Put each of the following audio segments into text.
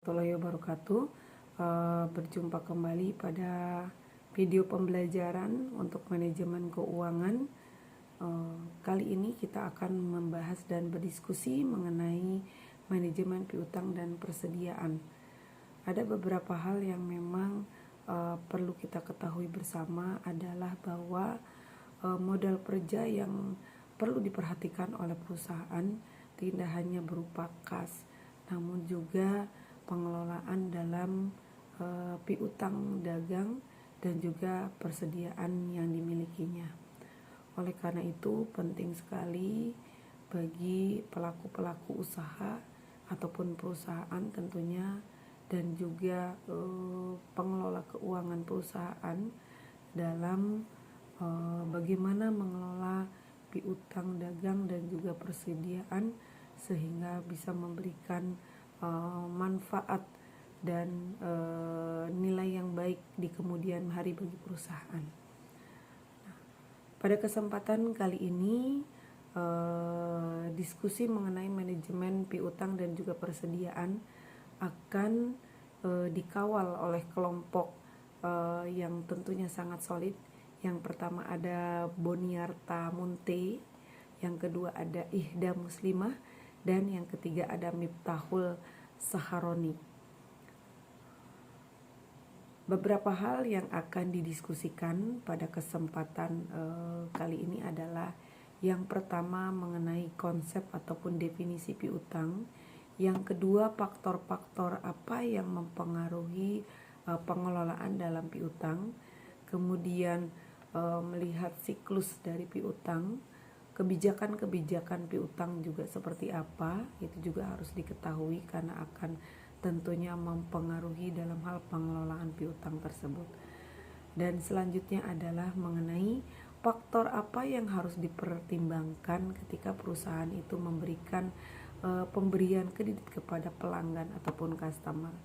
warahmatullahi wabarakatuh. Berjumpa kembali pada video pembelajaran untuk manajemen keuangan. Kali ini kita akan membahas dan berdiskusi mengenai manajemen piutang dan persediaan. Ada beberapa hal yang memang perlu kita ketahui bersama adalah bahwa modal kerja yang perlu diperhatikan oleh perusahaan tidak hanya berupa kas, namun juga pengelolaan dalam piutang dagang dan juga persediaan yang dimilikinya. Oleh karena itu penting sekali bagi pelaku-pelaku usaha ataupun perusahaan tentunya, dan juga pengelola keuangan perusahaan dalam bagaimana mengelola piutang dagang dan juga persediaan sehingga bisa memberikan manfaat dan nilai yang baik di kemudian hari bagi perusahaan. Pada kesempatan kali ini diskusi mengenai manajemen piutang dan juga persediaan akan dikawal oleh kelompok yang tentunya sangat solid. Yang pertama ada Boniarta Munte, yang kedua ada Ihda Muslimah, dan yang ketiga ada Miftahul Saharoni. Beberapa hal yang akan didiskusikan pada kesempatan kali ini adalah yang pertama mengenai konsep ataupun definisi piutang, yang kedua faktor-faktor apa yang mempengaruhi pengelolaan dalam piutang, kemudian melihat siklus dari piutang, kebijakan-kebijakan piutang juga seperti apa, itu juga harus diketahui karena akan tentunya mempengaruhi dalam hal pengelolaan piutang tersebut. Dan selanjutnya adalah mengenai faktor apa yang harus dipertimbangkan ketika perusahaan itu memberikan pemberian kredit kepada pelanggan ataupun customer.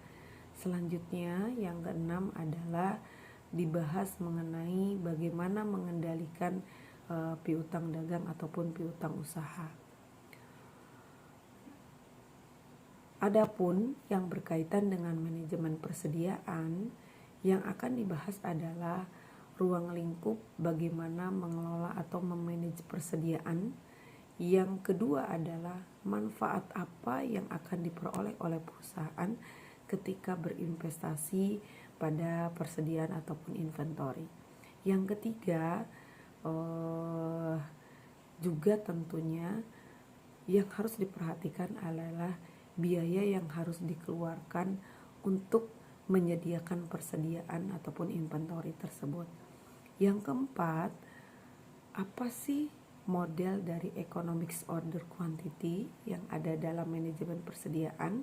Selanjutnya yang keenam adalah dibahas mengenai bagaimana mengendalikan piutang dagang ataupun piutang usaha. Adapun yang berkaitan dengan manajemen persediaan, yang akan dibahas adalah ruang lingkup bagaimana mengelola atau memanage persediaan. Yang kedua adalah manfaat apa yang akan diperoleh oleh perusahaan ketika berinvestasi pada persediaan ataupun inventory. Yang ketiga juga tentunya yang harus diperhatikan adalah biaya yang harus dikeluarkan untuk menyediakan persediaan ataupun inventory tersebut. Yang keempat, apa sih model dari economics order quantity yang ada dalam manajemen persediaan?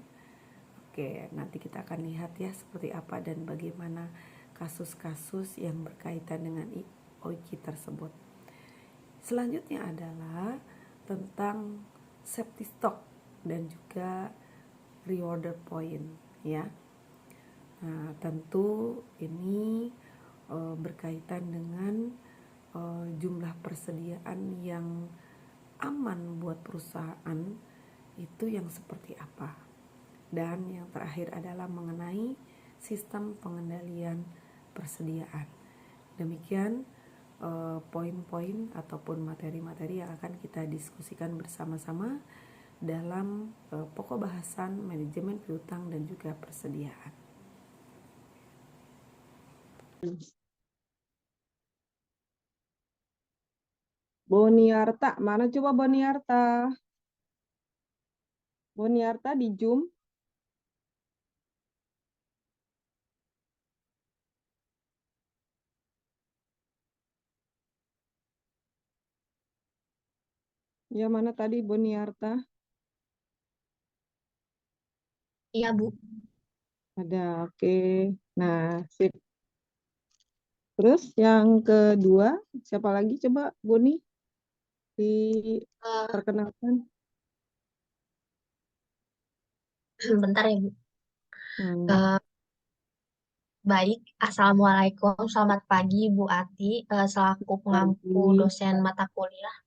Oke, nanti kita akan lihat ya seperti apa dan bagaimana kasus-kasus yang berkaitan dengan OIQ tersebut. Selanjutnya adalah tentang safety stock dan juga reorder point ya. Nah, tentu ini berkaitan dengan jumlah persediaan yang aman buat perusahaan itu yang seperti apa. Dan yang terakhir adalah mengenai sistem pengendalian persediaan. Demikian poin-poin ataupun materi-materi yang akan kita diskusikan bersama-sama dalam pokok bahasan manajemen piutang dan juga persediaan. Boniarta, mana coba Boniarta? Boniarta di Zoom. Ya, mana tadi Boniarta? Iya, Bu. Ada, oke. Nah, sip. Terus yang kedua, siapa lagi coba Boni? Diperkenalkan. Bentar ya, Bu. Hmm. Baik, Assalamualaikum, selamat pagi Bu Ati, selaku pengampu Pagi. dosen mata kuliah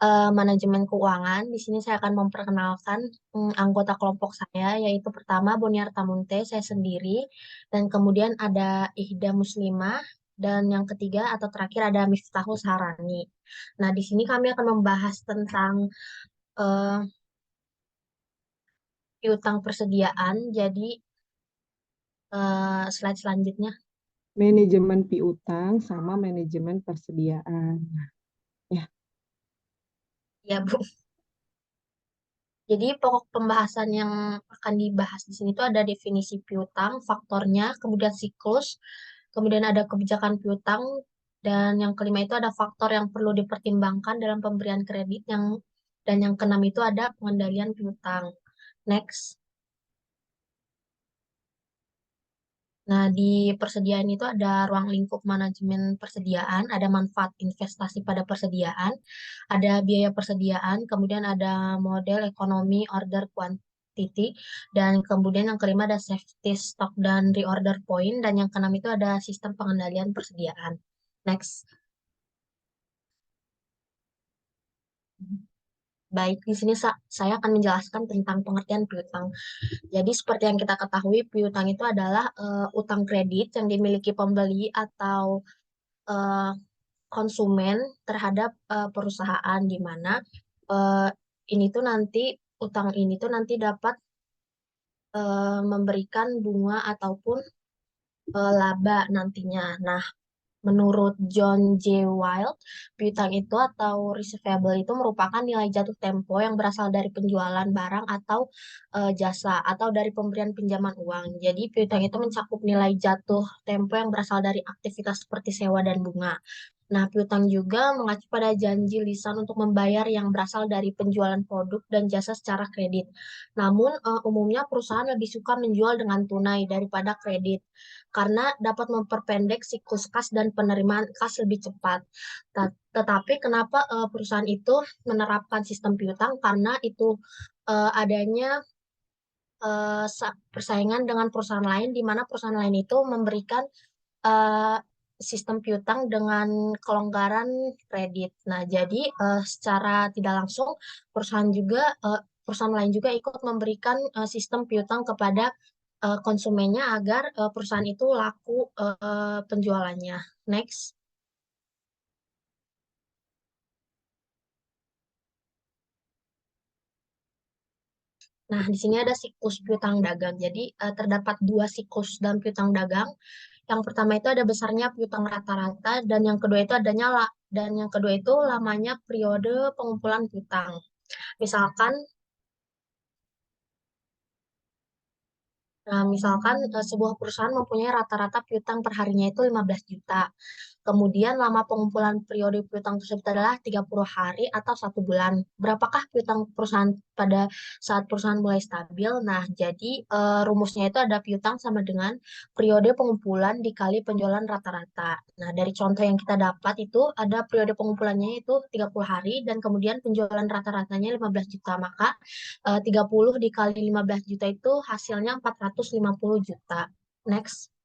manajemen keuangan. Di sini saya akan memperkenalkan anggota kelompok saya, yaitu pertama Boniar Tamunte, saya sendiri, dan kemudian ada Ihda Muslimah, dan yang ketiga atau terakhir ada Miftahul Sarani. Nah, di sini kami akan membahas tentang eh, piutang persediaan. Jadi, slide selanjutnya. Manajemen piutang sama manajemen persediaan. Ya, Ya, Bu. Jadi pokok pembahasan yang akan dibahas di sini itu ada definisi piutang, faktornya, kemudian siklus, kemudian ada kebijakan piutang, dan yang kelima itu ada faktor yang perlu dipertimbangkan dalam pemberian kredit dan yang keenam itu ada pengendalian piutang. Next. Nah, di persediaan itu ada ruang lingkup manajemen persediaan, ada manfaat investasi pada persediaan, ada biaya persediaan, kemudian ada model ekonomi order quantity, dan kemudian yang kelima ada safety stock dan reorder point, dan yang keenam itu ada sistem pengendalian persediaan. Next. Baik, di sini saya akan menjelaskan tentang pengertian piutang. Jadi seperti yang kita ketahui, piutang itu adalah utang kredit yang dimiliki pembeli atau eh, konsumen terhadap perusahaan di mana eh, ini tuh nanti utang ini tuh nanti dapat memberikan bunga ataupun laba nantinya. Nah, menurut John J. Wild, piutang itu atau receivable itu merupakan nilai jatuh tempo yang berasal dari penjualan barang atau jasa atau dari pemberian pinjaman uang. Jadi piutang itu mencakup nilai jatuh tempo yang berasal dari aktivitas seperti sewa dan bunga. Nah, piutang juga mengacu pada janji lisan untuk membayar yang berasal dari penjualan produk dan jasa secara kredit. Namun, umumnya perusahaan lebih suka menjual dengan tunai daripada kredit karena dapat memperpendek siklus kas dan penerimaan kas lebih cepat. Tetapi kenapa perusahaan itu menerapkan sistem piutang? Karena itu adanya persaingan dengan perusahaan lain, di mana perusahaan lain itu memberikan eh, sistem piutang dengan kelonggaran kredit. Nah, jadi secara tidak langsung perusahaan lain juga ikut memberikan sistem piutang kepada konsumennya agar perusahaan itu laku penjualannya. Next. Nah, di sini ada siklus piutang dagang. Jadi, terdapat dua siklus dalam piutang dagang. Yang pertama itu ada besarnya piutang rata-rata, dan yang kedua itu dan yang kedua itu lamanya periode pengumpulan piutang. Misalkan, misalkan sebuah perusahaan mempunyai rata-rata piutang per harinya itu 15 juta. Kemudian lama pengumpulan periode piutang tersebut adalah 30 hari atau 1 bulan. Berapakah piutang perusahaan pada saat perusahaan mulai stabil? Nah, jadi rumusnya itu ada piutang sama dengan periode pengumpulan dikali penjualan rata-rata. Nah, dari contoh yang kita dapat itu ada periode pengumpulannya itu 30 hari dan kemudian penjualan rata-ratanya 15 juta. Maka 30 dikali 15 juta itu hasilnya 450 juta. Next.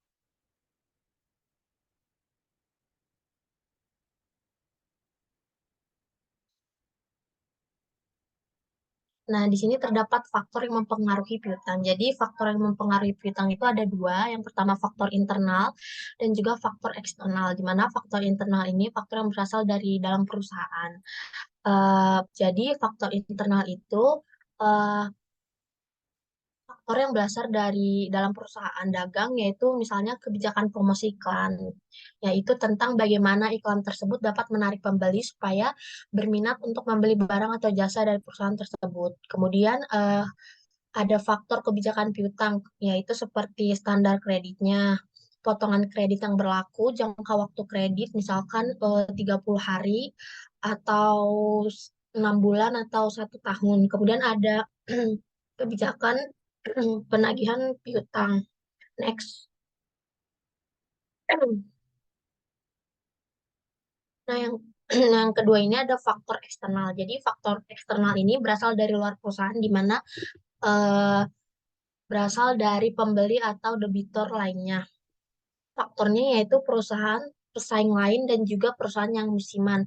Nah, di sini terdapat faktor yang mempengaruhi piutang. Jadi, faktor yang mempengaruhi piutang itu ada dua. Yang pertama, faktor internal dan juga faktor eksternal. Di mana faktor internal ini faktor yang berasal dari dalam perusahaan. Jadi, faktor internal itu eh, faktor yang berasal dari dalam perusahaan dagang, yaitu misalnya kebijakan promosi iklan, yaitu tentang bagaimana iklan tersebut dapat menarik pembeli supaya berminat untuk membeli barang atau jasa dari perusahaan tersebut. Kemudian ada faktor kebijakan piutang, yaitu seperti standar kreditnya, potongan kredit yang berlaku, jangka waktu kredit, misalkan 30 hari, atau 6 bulan, atau 1 tahun. Kemudian ada kebijakan penagihan piutang. Next. Nah, yang yang kedua ini ada faktor eksternal. Jadi faktor eksternal ini berasal dari luar perusahaan di mana eh, berasal dari pembeli atau debitur lainnya. Faktornya yaitu perusahaan pesaing lain dan juga perusahaan yang musiman.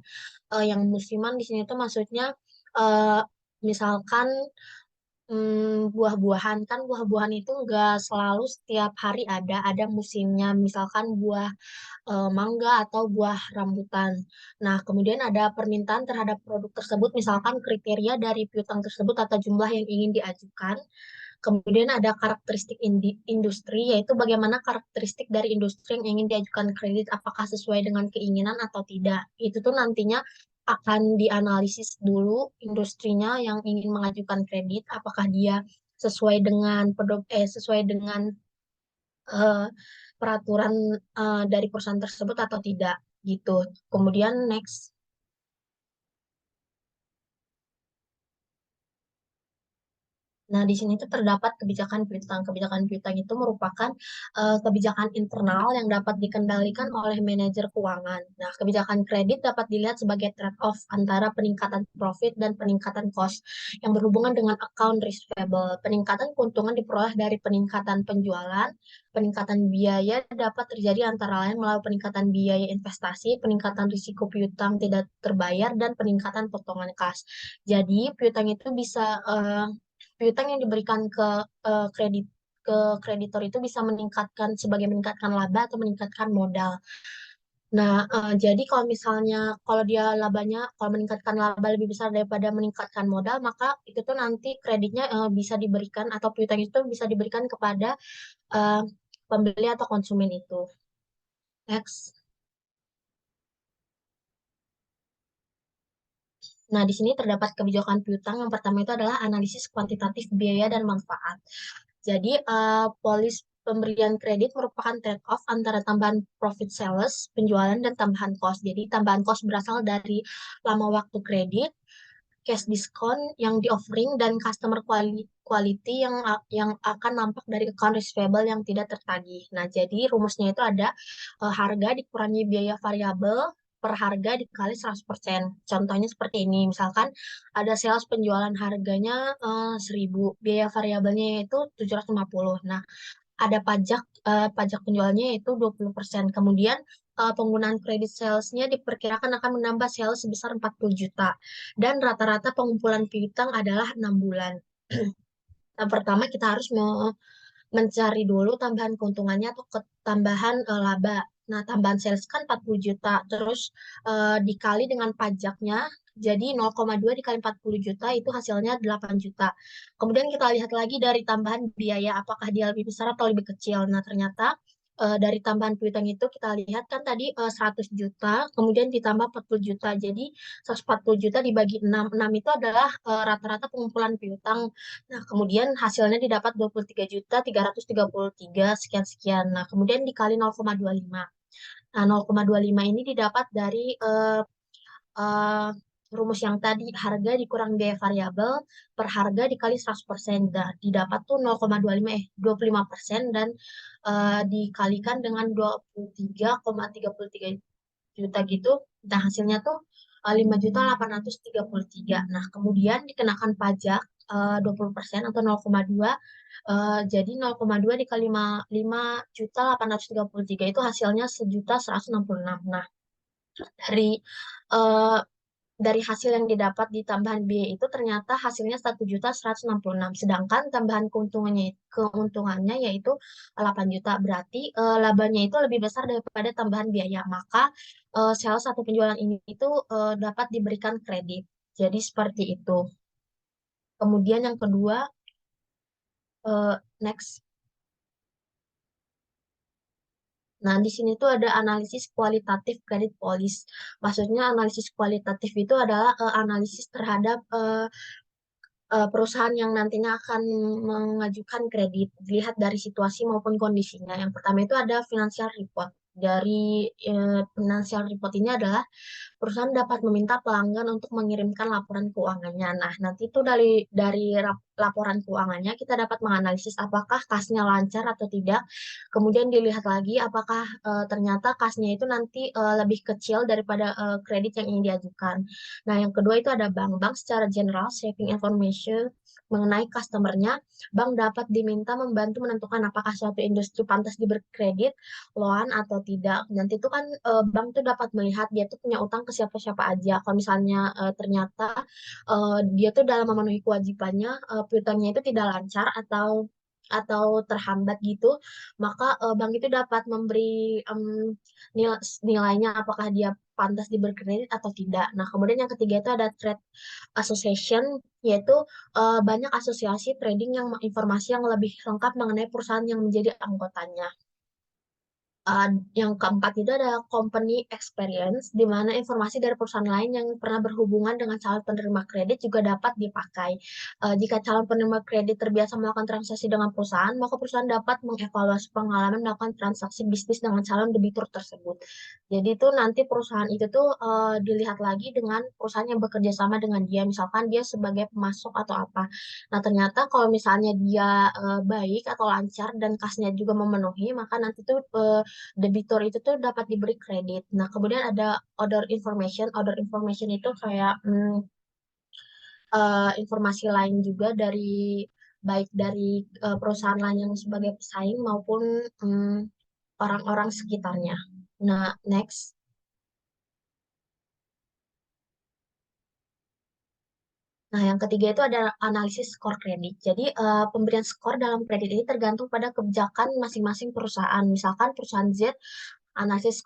Yang musiman di sini tuh maksudnya eh, misalkan buah-buahan kan buah-buahan itu nggak selalu setiap hari ada musimnya misalkan buah mangga atau buah rambutan. Nah, kemudian ada permintaan terhadap produk tersebut, misalkan kriteria dari piutang tersebut atau jumlah yang ingin diajukan. Kemudian ada karakteristik industri, yaitu bagaimana karakteristik dari industri yang ingin diajukan kredit, apakah sesuai dengan keinginan atau tidak. Itu tuh nantinya akan dianalisis dulu industrinya yang ingin mengajukan kredit, apakah dia sesuai dengan eh, peraturan dari perusahaan tersebut atau tidak gitu. Kemudian next. Nah, di sini tuh terdapat kebijakan piutang. Kebijakan piutang itu merupakan kebijakan internal yang dapat dikendalikan oleh manajer keuangan. Nah, kebijakan kredit dapat dilihat sebagai trade-off antara peningkatan profit dan peningkatan cost yang berhubungan dengan account receivable. Peningkatan keuntungan diperoleh dari peningkatan penjualan, peningkatan biaya dapat terjadi antara lain melalui peningkatan biaya investasi, peningkatan risiko piutang tidak terbayar, dan peningkatan potongan kas. Jadi, piutang itu piutang yang diberikan ke kreditor itu bisa meningkatkan laba atau meningkatkan modal. Nah, jadi kalau meningkatkan laba lebih besar daripada meningkatkan modal, maka itu tuh nanti kreditnya bisa diberikan atau piutang itu bisa diberikan kepada eh, pembeli atau konsumen itu. Next. Nah, di sini terdapat kebijakan piutang. Yang pertama itu adalah analisis kuantitatif biaya dan manfaat. Jadi, polis pemberian kredit merupakan trade-off antara tambahan profit sales, penjualan, dan tambahan cost. Jadi, tambahan cost berasal dari lama waktu kredit, cash discount yang di-offering, dan customer quality yang akan nampak dari account receivable yang tidak tertagih. Nah, jadi rumusnya itu ada harga dikurangi biaya variabel per harga dikali 100%. Contohnya seperti ini, misalkan ada sales penjualan harganya 1.000, biaya variabelnya yaitu 750. Nah, ada pajak penjualnya yaitu 20%. Kemudian penggunaan kredit salesnya diperkirakan akan menambah sales sebesar 40 juta. Dan rata-rata pengumpulan piutang adalah 6 bulan. Nah, pertama kita harus mencari dulu tambahan keuntungannya atau tambahan laba. Nah, tambahan sales kan 40 juta, terus dikali dengan pajaknya, jadi 0,2 dikali 40 juta itu hasilnya 8 juta. Kemudian kita lihat lagi dari tambahan biaya, apakah dia lebih besar atau lebih kecil. Nah, ternyata dari tambahan piutang itu kita lihat kan tadi 100 juta, kemudian ditambah 40 juta. Jadi 140 juta dibagi 6. 6 itu adalah rata-rata pengumpulan piutang. Nah, kemudian hasilnya didapat 23.333 sekian-sekian. Nah, kemudian dikali 0,25. Nah, 0,25 ini didapat dari eh, rumus yang tadi, harga dikurang biaya variabel per harga dikali 100%. Nah, didapat tuh 25% dan dikalikan dengan 23,33 juta gitu. Nah, hasilnya tuh 5.833. Nah, kemudian dikenakan pajak 20% atau 0,2. Jadi 0,2 dikali 5.833 itu hasilnya 1.166. Nah, dari eh, dari hasil yang didapat di tambahan biaya itu ternyata hasilnya 1.166. Sedangkan tambahan keuntungannya yaitu 8 juta. Berarti labanya itu lebih besar daripada tambahan biaya. Maka salah satu penjualan ini itu dapat diberikan kredit. Jadi seperti itu. Kemudian yang kedua, next. Nah, di sini tuh ada analisis kualitatif kredit polis. Maksudnya analisis kualitatif itu adalah analisis terhadap perusahaan yang nantinya akan mengajukan kredit, dilihat dari situasi maupun kondisinya. Yang pertama itu ada financial report. Dari financial report ini adalah perusahaan dapat meminta pelanggan untuk mengirimkan laporan keuangannya. Nah, nanti itu dari laporan keuangannya kita dapat menganalisis apakah kasnya lancar atau tidak. Kemudian dilihat lagi apakah ternyata kasnya itu nanti lebih kecil daripada kredit yang ingin diajukan. Nah, yang kedua itu ada bank-bank secara general saving information mengenai customer-nya, bank dapat diminta membantu menentukan apakah suatu industri pantas diberi kredit, loan atau tidak. Nanti itu kan bank tuh dapat melihat dia tuh punya utang ke siapa-siapa aja. Kalau misalnya ternyata dia tuh dalam memenuhi kewajibannya, piutangnya itu tidak lancar atau terhambat gitu, maka bank itu dapat memberi nilainya apakah dia pantas diberi kredit atau tidak. Nah, kemudian yang ketiga itu ada trade association, yaitu banyak asosiasi trading yang informasi yang lebih lengkap mengenai perusahaan yang menjadi anggotanya. Yang keempat itu ada company experience, di mana informasi dari perusahaan lain yang pernah berhubungan dengan calon penerima kredit juga dapat dipakai. Jika calon penerima kredit terbiasa melakukan transaksi dengan perusahaan, maka perusahaan dapat mengevaluasi pengalaman melakukan transaksi bisnis dengan calon debitur tersebut. Jadi itu nanti perusahaan itu tuh dilihat lagi dengan perusahaan yang bekerja sama dengan dia, misalkan dia sebagai pemasok atau apa. Nah, ternyata kalau misalnya dia baik atau lancar dan kasnya juga memenuhi, maka nanti tuh debitur itu tuh dapat diberi kredit. Nah, kemudian ada order information. Order information itu kayak informasi lain juga baik dari perusahaan lain yang sebagai pesaing maupun orang-orang sekitarnya. Nah, next. Nah, yang ketiga itu ada analisis skor kredit. Jadi, pemberian skor dalam kredit ini tergantung pada kebijakan masing-masing perusahaan. Misalkan perusahaan Z, analisis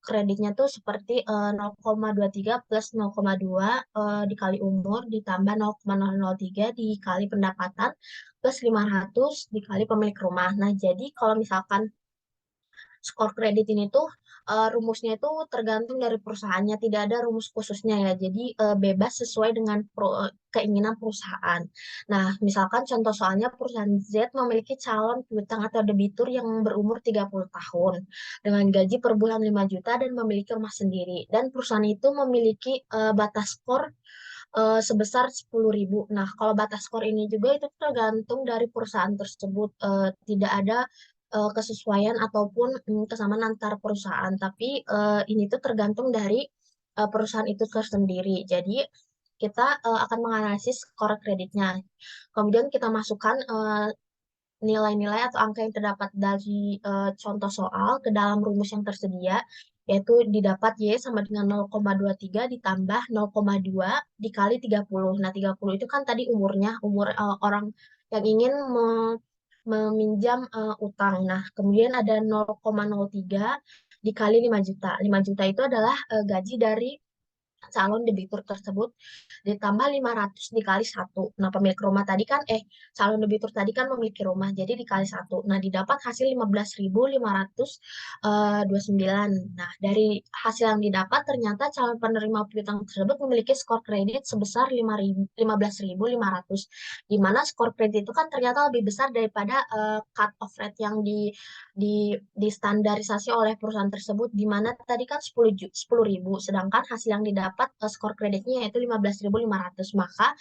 kreditnya tuh seperti 0,23 plus 0,2 dikali umur ditambah 0,003 dikali pendapatan plus 500 dikali pemilik rumah. Nah, jadi kalau misalkan skor kredit ini tuh rumusnya itu tergantung dari perusahaannya, tidak ada rumus khususnya ya. Jadi bebas sesuai dengan keinginan perusahaan. Nah, misalkan contoh soalnya perusahaan Z memiliki calon piutang atau debitur yang berumur 30 tahun dengan gaji per bulan 5 juta dan memiliki rumah sendiri. Dan perusahaan itu memiliki batas skor sebesar 10.000. Nah, kalau batas skor ini juga itu tergantung dari perusahaan tersebut. Tidak ada kesesuaian ataupun kesamaan antar perusahaan, tapi ini tuh tergantung dari perusahaan itu tersendiri. Jadi kita akan menganalisis skor kreditnya. Kemudian kita masukkan nilai-nilai atau angka yang terdapat dari contoh soal ke dalam rumus yang tersedia, yaitu didapat Y sama dengan 0,23 ditambah 0,2 dikali 30. Nah, 30 itu kan tadi umur orang yang ingin meminjam utang. Nah, kemudian ada 0,03 dikali 5 juta. 5 juta itu adalah gaji dari calon debitur tersebut ditambah 500 dikali 1. Nah, pemilik rumah tadi kan calon debitur tadi kan memiliki rumah, jadi dikali 1. Nah, didapat hasil 15.529. Nah, dari hasil yang didapat ternyata calon penerima piutang tersebut memiliki skor kredit sebesar 15.500. Di mana skor kredit itu kan ternyata lebih besar daripada cut off rate yang distandarisasi oleh perusahaan tersebut, di mana tadi kan 10.000, sedangkan hasil yang didapat skor kreditnya yaitu 15.500. Maka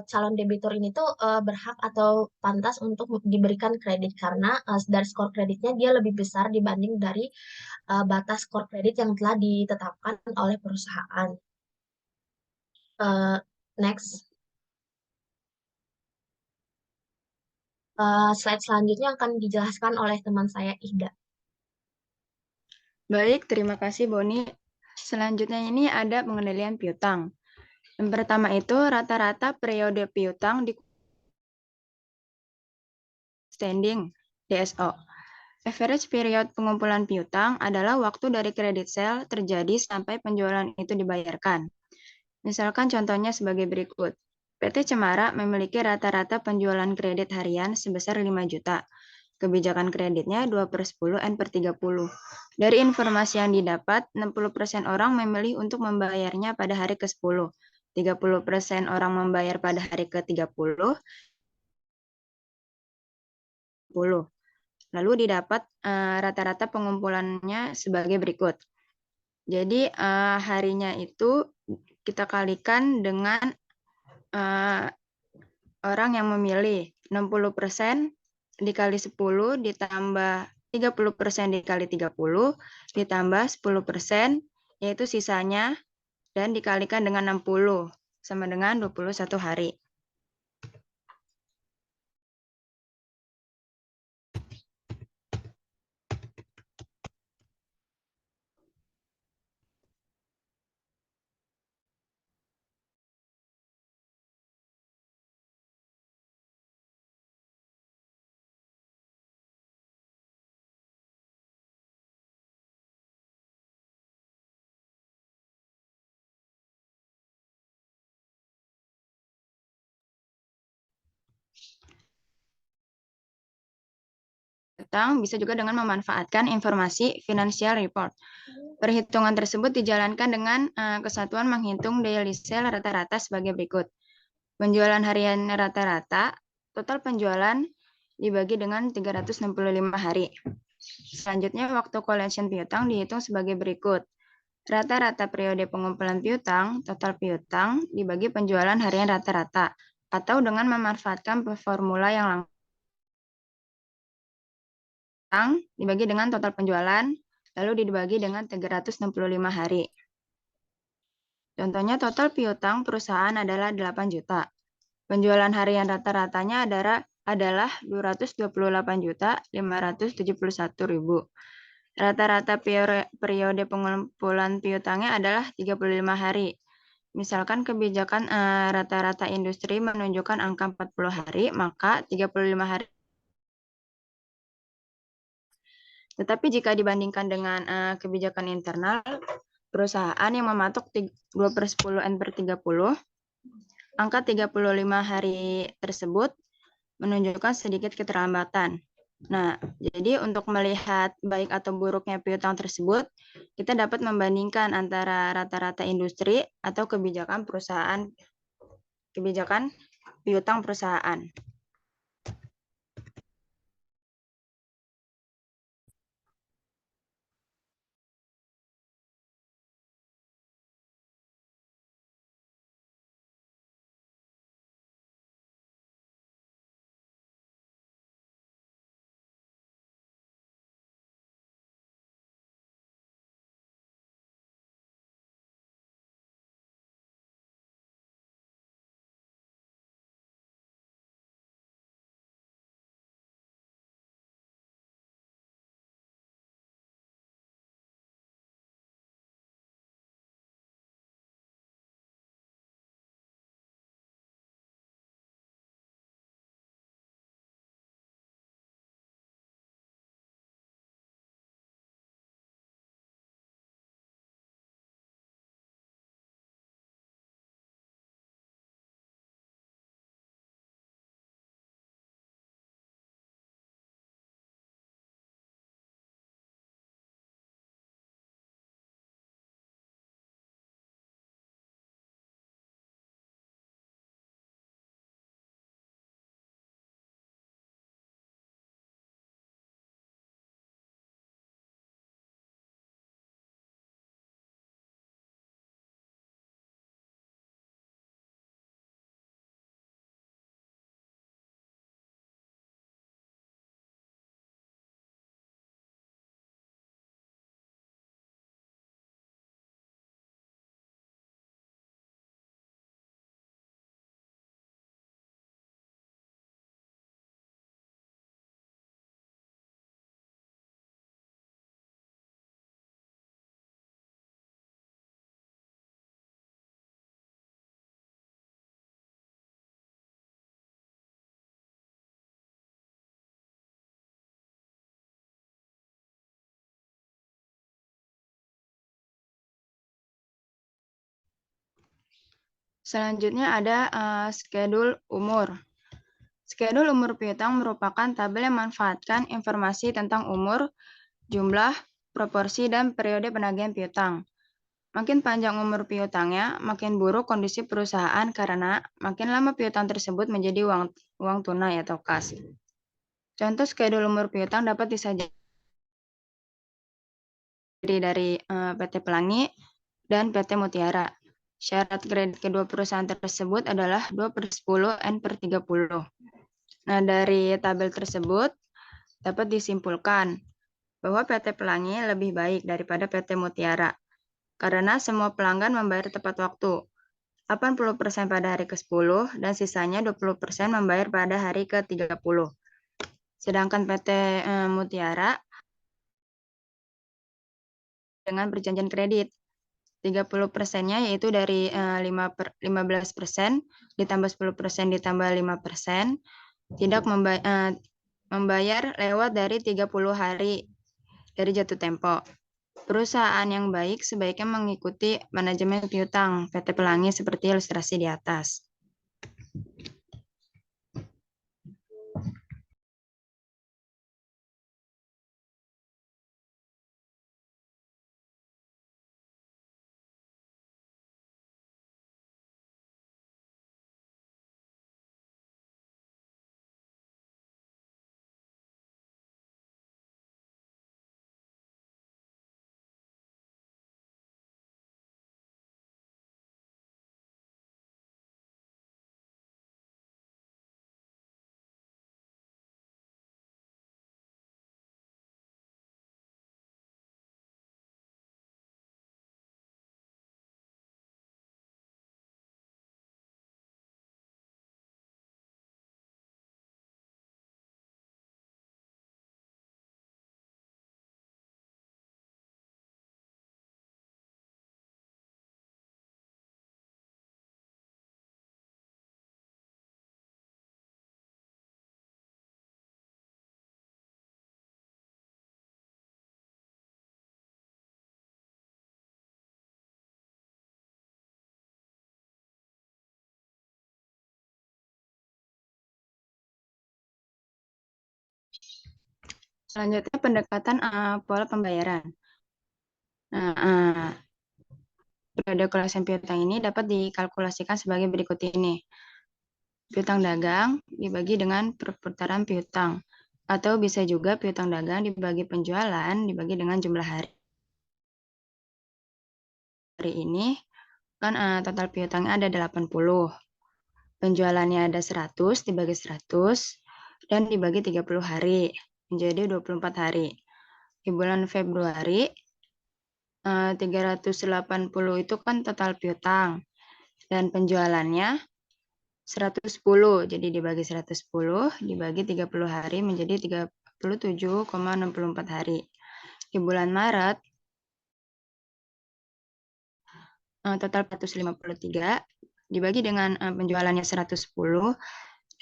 calon debitur ini tuh berhak atau pantas untuk diberikan kredit karena dari skor kreditnya dia lebih besar dibanding dari batas skor kredit yang telah ditetapkan oleh perusahaan. Next. Slide selanjutnya akan dijelaskan oleh teman saya, Ida. Baik, terima kasih Boni. Selanjutnya ini ada pengendalian piutang. Yang pertama itu rata-rata periode piutang di standing DSO. Average period pengumpulan piutang adalah waktu dari credit sale terjadi sampai penjualan itu dibayarkan. Misalkan contohnya sebagai berikut. PT Cemara memiliki rata-rata penjualan kredit harian sebesar 5 juta. Kebijakan kreditnya 2/10 N/30. Dari informasi yang didapat, 60% orang memilih untuk membayarnya pada hari ke-10. 30% orang membayar pada hari ke-30. Lalu didapat rata-rata pengumpulannya sebagai berikut. Jadi harinya itu kita kalikan dengan orang yang memilih 60% dikali 10 ditambah 30% dikali 30 ditambah 10% yaitu sisanya dan dikalikan dengan 60 sama dengan 21 hari. Piutang bisa juga dengan memanfaatkan informasi financial report. Perhitungan tersebut dijalankan dengan kesatuan menghitung daily sale rata-rata sebagai berikut. Penjualan harian rata-rata, total penjualan dibagi dengan 365 hari. Selanjutnya, waktu collection piutang dihitung sebagai berikut. Rata-rata periode pengumpulan piutang, total piutang dibagi penjualan harian rata-rata, atau dengan memanfaatkan formula yang langsung dibagi dengan total penjualan, lalu dibagi dengan 365 hari. Contohnya total piutang perusahaan adalah 8 juta. Penjualan harian rata-ratanya adalah 228.571.000. Rata-rata periode pengumpulan piutangnya adalah 35 hari. Misalkan kebijakan rata-rata industri menunjukkan angka 40 hari, maka 35 hari. Tetapi jika dibandingkan dengan kebijakan internal, perusahaan yang mematok 2/10 N/30, angka 35 hari tersebut menunjukkan sedikit keterlambatan. Nah, jadi untuk melihat baik atau buruknya piutang tersebut, kita dapat membandingkan antara rata-rata industri atau kebijakan piutang perusahaan. Selanjutnya ada schedule umur. Schedule umur piutang merupakan tabel yang memanfaatkan informasi tentang umur, jumlah, proporsi, dan periode penagihan piutang. Makin panjang umur piutangnya, makin buruk kondisi perusahaan karena makin lama piutang tersebut menjadi uang tunai atau kas. Contoh schedule umur piutang dapat disajikan dari PT Pelangi dan PT Mutiara. Syarat kredit kedua perusahaan tersebut adalah 2/10 N/30. Nah, dari tabel tersebut dapat disimpulkan bahwa PT Pelangi lebih baik daripada PT Mutiara karena semua pelanggan membayar tepat waktu. 80% pada hari ke-10, dan sisanya 20% membayar pada hari ke-30. Sedangkan PT Mutiara dengan perjanjian kredit, 30%-nya yaitu dari 15% ditambah 10% ditambah 5%, tidak membayar lewat dari 30 hari dari jatuh tempo. Perusahaan yang baik sebaiknya mengikuti manajemen piutang PT Pelangi seperti ilustrasi di atas. Selanjutnya pendekatan pola pembayaran. Nah, periode kelulusan piutang ini dapat dikalkulasikan sebagai berikut ini. Piutang dagang dibagi dengan perputaran piutang, atau bisa juga piutang dagang dibagi penjualan dibagi dengan jumlah hari. Hari ini kan total piutangnya ada 80. Penjualannya ada 100 dibagi 100 dan dibagi 30 hari menjadi 24 hari. Di bulan Februari 380 itu kan total piutang dan penjualannya 110, jadi dibagi 110 dibagi 30 hari menjadi 37,64 hari. Di bulan Maret total 453 dibagi dengan penjualannya 110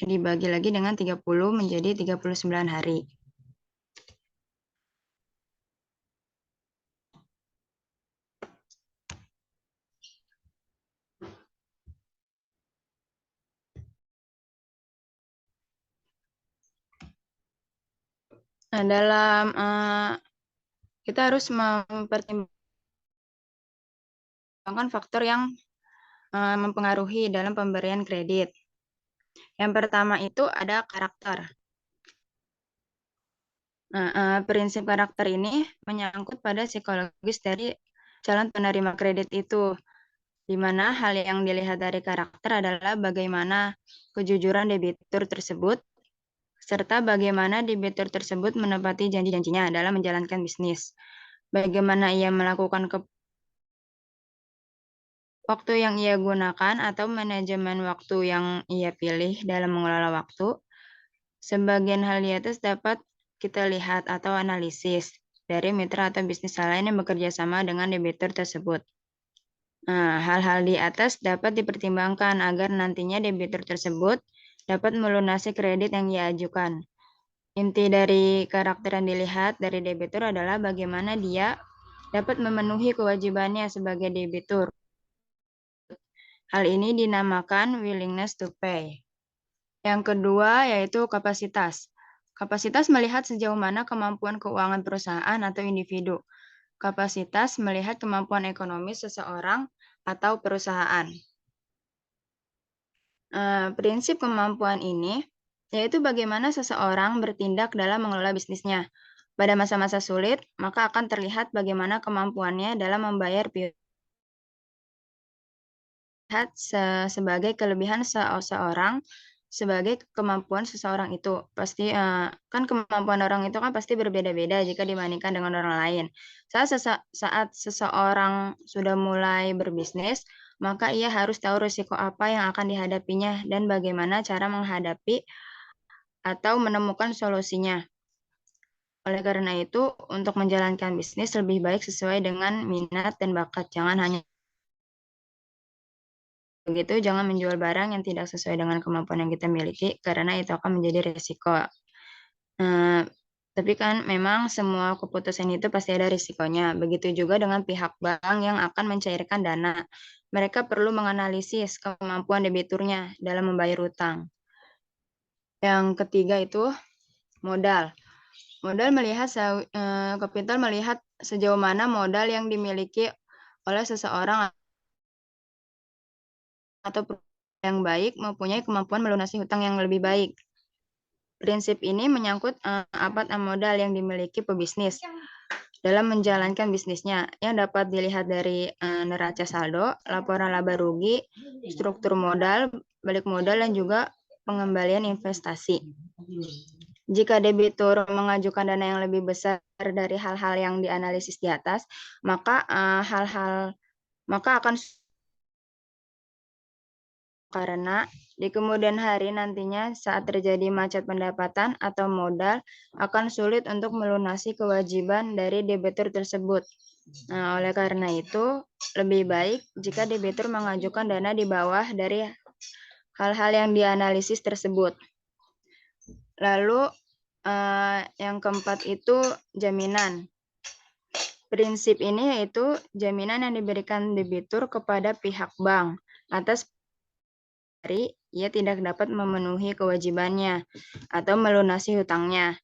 dibagi lagi dengan 30 menjadi 39 hari. Nah, dalam kita harus mempertimbangkan faktor yang mempengaruhi dalam pemberian kredit. Yang pertama itu ada karakter. Nah, prinsip karakter ini menyangkut pada psikologis dari calon penerima kredit itu, di mana hal yang dilihat dari karakter adalah bagaimana kejujuran debitur tersebut, serta bagaimana debitur tersebut menepati janji-janjinya dalam menjalankan bisnis. Bagaimana ia melakukan waktu yang ia gunakan atau manajemen waktu yang ia pilih dalam mengelola waktu. Sebagian hal di atas dapat kita lihat atau analisis dari mitra atau bisnis lain yang bekerja sama dengan debitur tersebut. Nah, hal-hal di atas dapat dipertimbangkan agar nantinya debitur tersebut dapat melunasi kredit yang ia ajukan. Inti dari karakter yang dilihat dari debitur adalah bagaimana dia dapat memenuhi kewajibannya sebagai debitur. Hal ini dinamakan willingness to pay. Yang kedua yaitu kapasitas. Kapasitas melihat sejauh mana kemampuan keuangan perusahaan atau individu. Kapasitas melihat kemampuan ekonomi seseorang atau perusahaan. Prinsip kemampuan ini yaitu bagaimana seseorang bertindak dalam mengelola bisnisnya. Pada masa-masa sulit, maka akan terlihat bagaimana kemampuannya dalam membayar piutang sebagai kelebihan seseorang, sebagai kemampuan seseorang itu. Pasti kan kemampuan orang itu kan pasti berbeda-beda jika dibandingkan dengan orang lain. Saat seseorang sudah mulai berbisnis, maka ia harus tahu risiko apa yang akan dihadapinya dan bagaimana cara menghadapi atau menemukan solusinya. Oleh karena itu, untuk menjalankan bisnis lebih baik sesuai dengan minat dan bakat. Jangan hanya begitu, jangan menjual barang yang tidak sesuai dengan kemampuan yang kita miliki, karena itu akan menjadi risiko. Tapi kan memang semua keputusan itu pasti ada risikonya. Begitu juga dengan pihak bank yang akan mencairkan dana. Mereka perlu menganalisis kemampuan debiturnya dalam membayar utang. Yang ketiga itu modal. Kapital melihat sejauh mana modal yang dimiliki oleh seseorang atau yang baik mempunyai kemampuan melunasi hutang yang lebih baik. Prinsip ini menyangkut apa modal yang dimiliki pebisnis dalam menjalankan bisnisnya, yang dapat dilihat dari neraca saldo, laporan laba rugi, struktur modal, balik modal, dan juga pengembalian investasi. Jika debitur mengajukan dana yang lebih besar dari hal-hal yang dianalisis di atas, maka akan karena di kemudian hari nantinya saat terjadi macet pendapatan atau modal akan sulit untuk melunasi kewajiban dari debitur tersebut. Nah, oleh karena itu lebih baik jika debitur mengajukan dana di bawah dari hal-hal yang dianalisis tersebut. Lalu yang keempat itu jaminan. Prinsip ini yaitu jaminan yang diberikan debitur kepada pihak bank atas ia tidak dapat memenuhi kewajibannya atau melunasi hutangnya.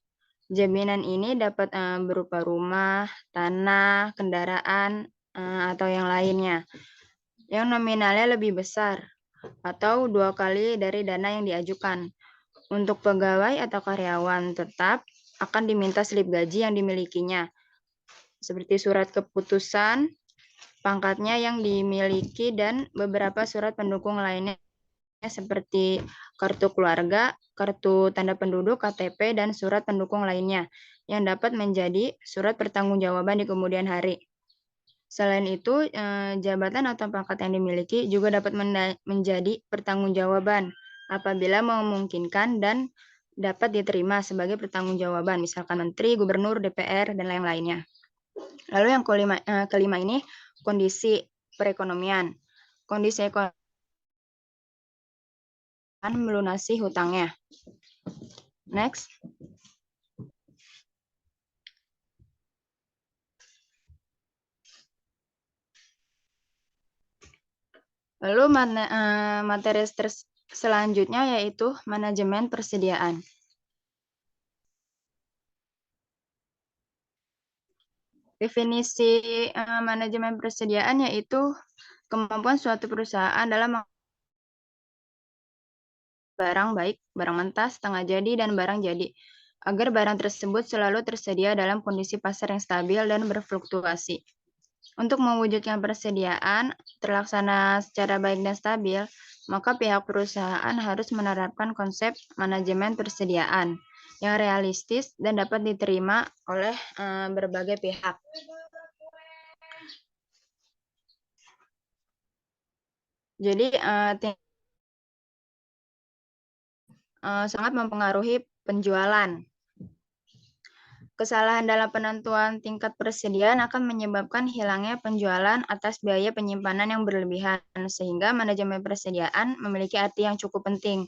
Jaminan ini dapat berupa rumah, tanah, kendaraan, atau yang lainnya, yang nominalnya lebih besar atau 2 kali dari dana yang diajukan. Untuk pegawai atau karyawan tetap akan diminta slip gaji yang dimilikinya, seperti surat keputusan, pangkatnya yang dimiliki, dan beberapa surat pendukung lainnya seperti kartu keluarga, kartu tanda penduduk, KTP, dan surat pendukung lainnya yang dapat menjadi surat pertanggungjawaban di kemudian hari. Selain itu, jabatan atau pangkat yang dimiliki juga dapat menjadi pertanggungjawaban apabila memungkinkan dan dapat diterima sebagai pertanggungjawaban, misalkan menteri, gubernur, DPR, dan lain-lainnya. Lalu yang kelima ini kondisi perekonomian. Kondisi ekonomi melunasi hutangnya. Next. Lalu materi selanjutnya yaitu manajemen persediaan. Definisi manajemen persediaan yaitu kemampuan suatu perusahaan dalam barang baik, barang mentah, setengah jadi, dan barang jadi, agar barang tersebut selalu tersedia dalam kondisi pasar yang stabil dan berfluktuasi. Untuk mewujudkan persediaan terlaksana secara baik dan stabil, maka pihak perusahaan harus menerapkan konsep manajemen persediaan yang realistis dan dapat diterima oleh berbagai pihak. Jadi sangat mempengaruhi penjualan. Kesalahan dalam penentuan tingkat persediaan akan menyebabkan hilangnya penjualan atas biaya penyimpanan yang berlebihan, sehingga manajemen persediaan memiliki arti yang cukup penting.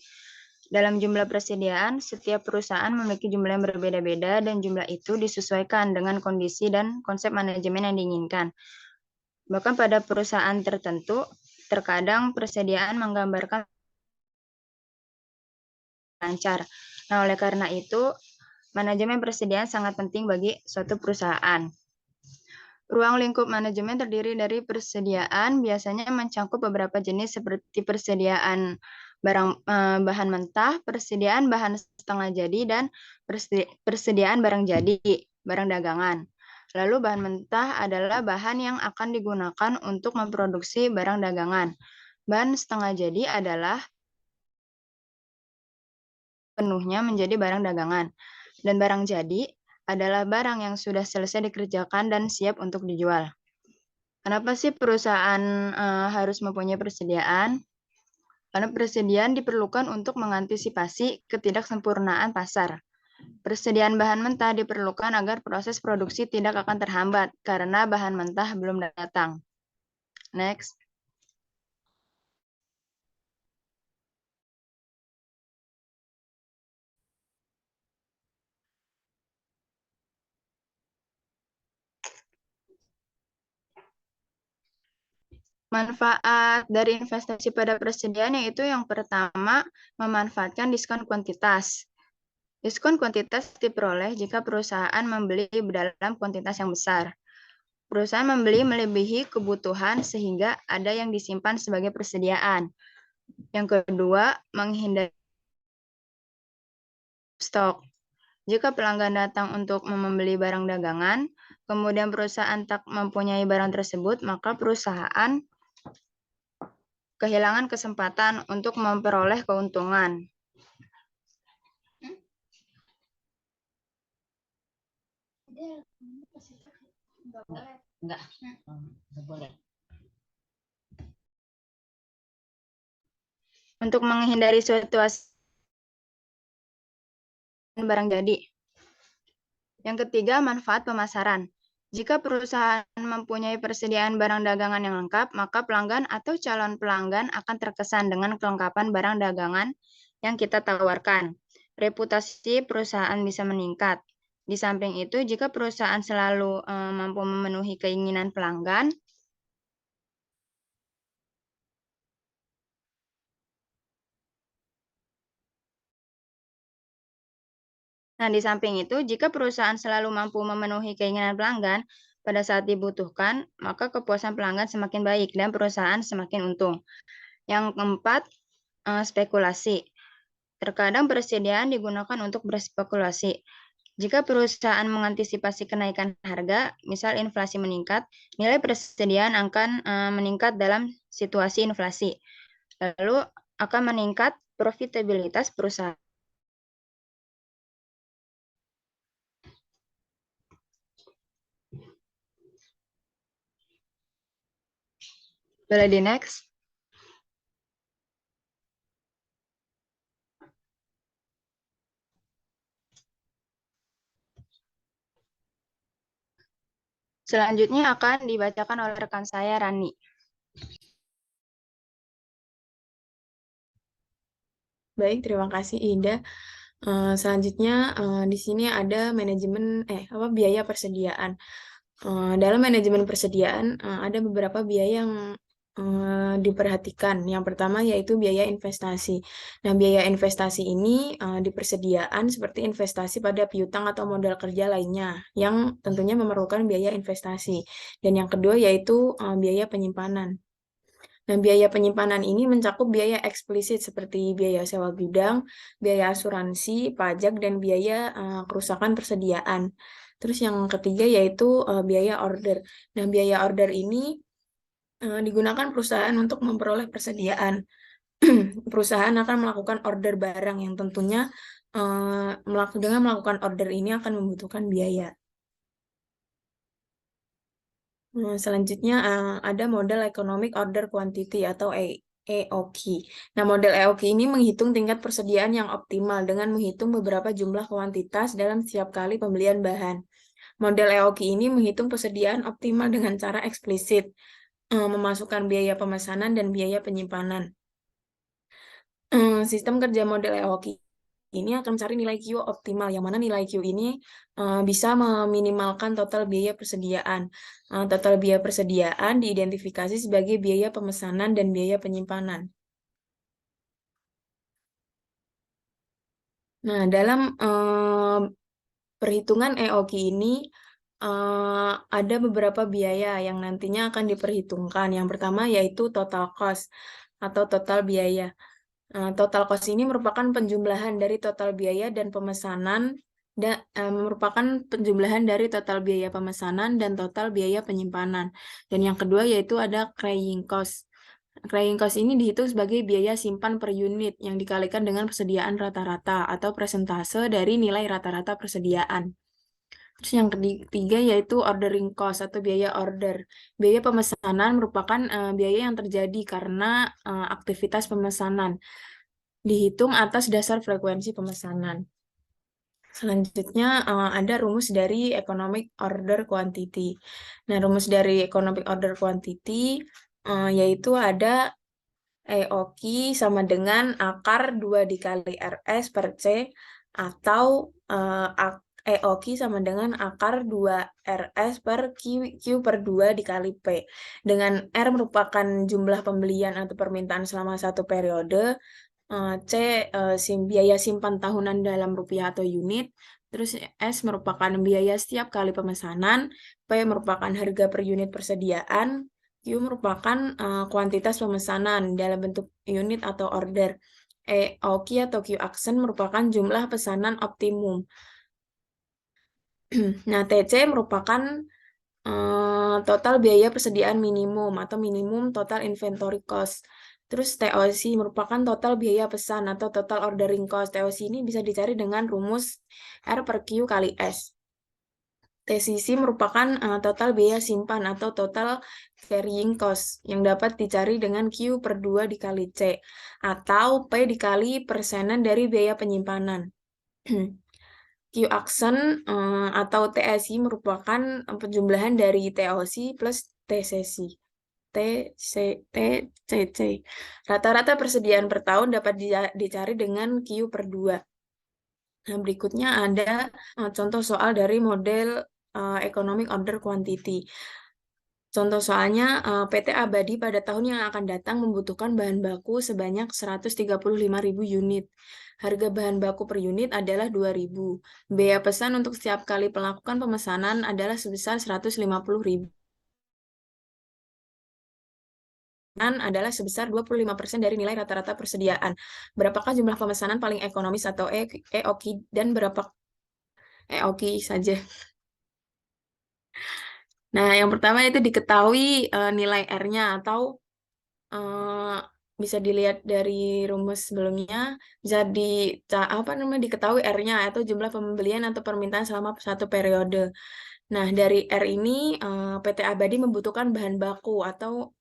Dalam jumlah persediaan, setiap perusahaan memiliki jumlah yang berbeda-beda dan jumlah itu disesuaikan dengan kondisi dan konsep manajemen yang diinginkan. Bahkan pada perusahaan tertentu, terkadang persediaan menggambarkan lancar. Nah, oleh karena itu, manajemen persediaan sangat penting bagi suatu perusahaan. Ruang lingkup manajemen terdiri dari persediaan, biasanya mencakup beberapa jenis seperti persediaan bahan mentah, persediaan bahan setengah jadi, dan persediaan barang jadi, barang dagangan. Lalu bahan mentah adalah bahan yang akan digunakan untuk memproduksi barang dagangan. Bahan setengah jadi adalah penuhnya menjadi barang dagangan. Dan barang jadi adalah barang yang sudah selesai dikerjakan dan siap untuk dijual. Kenapa sih perusahaan harus mempunyai persediaan? Karena persediaan diperlukan untuk mengantisipasi ketidaksempurnaan pasar. Persediaan bahan mentah diperlukan agar proses produksi tidak akan terhambat karena bahan mentah belum datang. Next. Manfaat dari investasi pada persediaan yaitu yang pertama, memanfaatkan diskon kuantitas. Diskon kuantitas diperoleh jika perusahaan membeli dalam kuantitas yang besar. Perusahaan membeli melebihi kebutuhan sehingga ada yang disimpan sebagai persediaan. Yang kedua, menghindari stok. Jika pelanggan datang untuk membeli barang dagangan, kemudian perusahaan tak mempunyai barang tersebut, maka perusahaan kehilangan kesempatan untuk memperoleh keuntungan. Untuk menghindari situasi barang jadi. Yang ketiga, manfaat pemasaran. Jika perusahaan mempunyai persediaan barang dagangan yang lengkap, maka pelanggan atau calon pelanggan akan terkesan dengan kelengkapan barang dagangan yang kita tawarkan. Reputasi perusahaan bisa meningkat. Di samping itu, jika perusahaan selalu mampu memenuhi keinginan pelanggan, nah, di samping itu, jika perusahaan selalu mampu memenuhi keinginan pelanggan pada saat dibutuhkan, maka kepuasan pelanggan semakin baik dan perusahaan semakin untung. Yang keempat, spekulasi. Terkadang persediaan digunakan untuk berspekulasi. Jika perusahaan mengantisipasi kenaikan harga, misal inflasi meningkat, nilai persediaan akan meningkat dalam situasi inflasi. Lalu akan meningkat profitabilitas perusahaan. Boleh di next. Selanjutnya akan dibacakan oleh rekan saya, Rani. Baik, terima kasih Ida. Selanjutnya di sini ada manajemen biaya persediaan. Dalam manajemen persediaan ada beberapa biaya yang diperhatikan. Yang pertama yaitu biaya investasi. Nah, biaya investasi ini di persediaan seperti investasi pada piutang atau modal kerja lainnya yang tentunya memerlukan biaya investasi. Dan yang kedua yaitu biaya penyimpanan. Nah, biaya penyimpanan ini mencakup biaya eksplisit seperti biaya sewa gudang, biaya asuransi, pajak, dan biaya kerusakan persediaan. Terus yang ketiga yaitu biaya order. Nah, biaya order ini digunakan perusahaan untuk memperoleh persediaan. Perusahaan akan melakukan order barang yang tentunya dengan melakukan order ini akan membutuhkan biaya. Selanjutnya ada model Economic Order Quantity atau EOQ. Nah, model EOQ ini menghitung tingkat persediaan yang optimal dengan menghitung beberapa jumlah kuantitas dalam setiap kali pembelian bahan. Model EOQ ini menghitung persediaan optimal dengan cara eksplisit, memasukkan biaya pemesanan dan biaya penyimpanan. Sistem kerja model EOQ ini akan mencari nilai Q optimal, yang mana nilai Q ini bisa meminimalkan total biaya persediaan. Total biaya persediaan diidentifikasi sebagai biaya pemesanan dan biaya penyimpanan. Nah, dalam perhitungan EOQ ini ada beberapa biaya yang nantinya akan diperhitungkan. Yang pertama yaitu total cost atau total biaya. Total cost ini merupakan penjumlahan dari total biaya dan pemesanan merupakan penjumlahan dari total biaya pemesanan dan total biaya penyimpanan. Dan yang kedua yaitu ada carrying cost. Carrying cost ini dihitung sebagai biaya simpan per unit yang dikalikan dengan persediaan rata-rata atau persentase dari nilai rata-rata persediaan. Terus yang ketiga yaitu ordering cost atau biaya order. Biaya pemesanan merupakan biaya yang terjadi karena aktivitas pemesanan. Dihitung atas dasar frekuensi pemesanan. Selanjutnya ada rumus dari economic order quantity. Nah, rumus dari economic order quantity yaitu ada EOQ sama dengan akar 2 dikali RS per C atau EOQ sama dengan akar 2 RS per Q per 2 dikali P. Dengan R merupakan jumlah pembelian atau permintaan selama satu periode, C biaya simpan tahunan dalam rupiah atau unit, terus S merupakan biaya setiap kali pemesanan, P merupakan harga per unit persediaan, Q merupakan kuantitas pemesanan dalam bentuk unit atau order. EOQ atau Q action merupakan jumlah pesanan optimum. Nah, TC merupakan total biaya persediaan minimum atau minimum total inventory cost. Terus TOC merupakan total biaya pesan atau total ordering cost. TOC ini bisa dicari dengan rumus R per Q kali S. TCC merupakan total biaya simpan atau total carrying cost yang dapat dicari dengan Q per 2 dikali C atau P dikali persenan dari biaya penyimpanan. Q action atau TSI merupakan penjumlahan dari TOC plus TCC. TCC. Rata-rata persediaan per tahun dapat dicari dengan Q per 2. Nah, berikutnya ada contoh soal dari model economic order quantity. Contoh soalnya, PT Abadi pada tahun yang akan datang membutuhkan bahan baku sebanyak 135.000 unit. Harga bahan baku per unit adalah 2.000. Biaya pesan untuk setiap kali melakukan pemesanan adalah sebesar 150.000. Adalah sebesar 25% dari nilai rata-rata persediaan. Berapakah jumlah pemesanan paling ekonomis atau EOQ dan berapa EOQ saja? Nah, yang pertama itu diketahui nilai R-nya atau bisa dilihat dari rumus sebelumnya, bisa diketahui R-nya atau jumlah pembelian atau permintaan selama satu periode. Nah, dari R ini PT Abadi membutuhkan bahan baku atau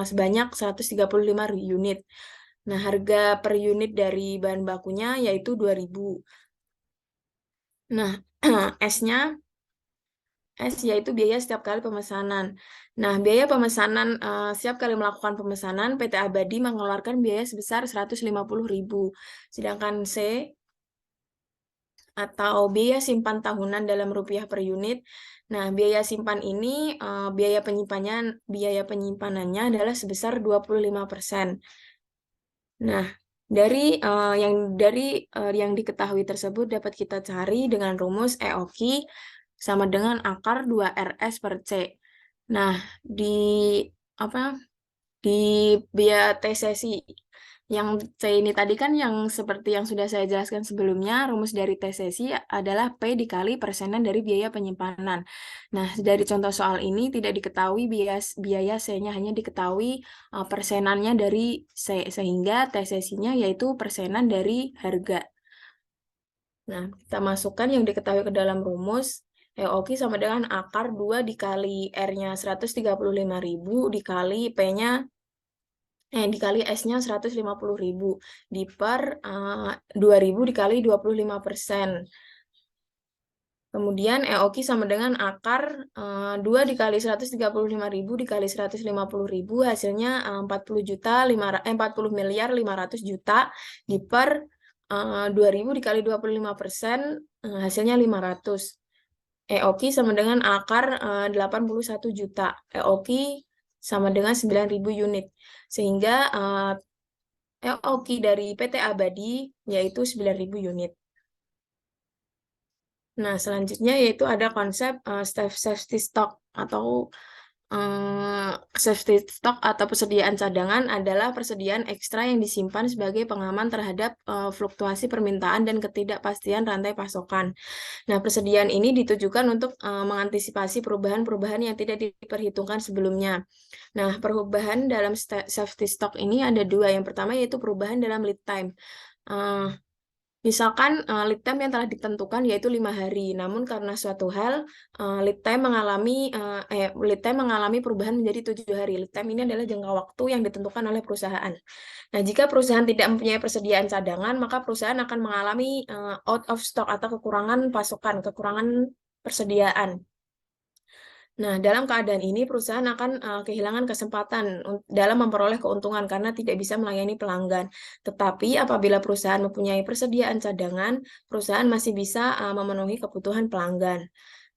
sebanyak 135 unit. Nah, harga per unit dari bahan bakunya yaitu 2.000. Nah, S-nya yaitu biaya setiap kali pemesanan. Nah, biaya pemesanan setiap kali melakukan pemesanan, PT Abadi mengeluarkan biaya sebesar 150.000. Sedangkan C atau biaya simpan tahunan dalam rupiah per unit. Nah, biaya simpan ini biaya penyimpanannya adalah sebesar 25%. Nah, dari yang diketahui tersebut dapat kita cari dengan rumus EOQ sama dengan akar 2 RS per C. Nah, di biaya TCC yang C ini tadi kan yang seperti yang sudah saya jelaskan sebelumnya, rumus dari TCC adalah P dikali persenan dari biaya penyimpanan. Nah, dari contoh soal ini tidak diketahui biaya C-nya, hanya diketahui persenannya dari C, sehingga TCC-nya yaitu persenan dari harga. Nah, kita masukkan yang diketahui ke dalam rumus. EOQ sama dengan akar 2 dikali R-nya 135.000 dikali P-nya dikali S-nya 150.000 di per 2.000 dikali 25%. Kemudian EOQ sama dengan akar 2 dikali 135.000 dikali 150.000 hasilnya 40 miliar 500 juta di per 2.000 dikali 25% hasilnya 500. EOQ sama dengan akar 81 juta. EOQ sama dengan 9.000 unit. Sehingga EOQ dari PT Abadi yaitu 9.000 unit. Nah, selanjutnya yaitu ada konsep safety stock atau safety stock atau persediaan cadangan adalah persediaan ekstra yang disimpan sebagai pengaman terhadap fluktuasi permintaan dan ketidakpastian rantai pasokan. Nah, persediaan ini ditujukan untuk mengantisipasi perubahan-perubahan yang tidak diperhitungkan sebelumnya. Nah, perubahan dalam safety stock ini ada dua. Yang pertama yaitu perubahan dalam lead time. Misalkan lead time yang telah ditentukan yaitu 5 hari, namun karena suatu hal lead time mengalami perubahan menjadi 7 hari. Lead time ini adalah jangka waktu yang ditentukan oleh perusahaan. Nah, jika perusahaan tidak mempunyai persediaan cadangan, maka perusahaan akan mengalami out of stock atau kekurangan pasokan, kekurangan persediaan. Nah, dalam keadaan ini perusahaan akan kehilangan kesempatan dalam memperoleh keuntungan karena tidak bisa melayani pelanggan. Tetapi apabila perusahaan mempunyai persediaan cadangan, perusahaan masih bisa memenuhi kebutuhan pelanggan.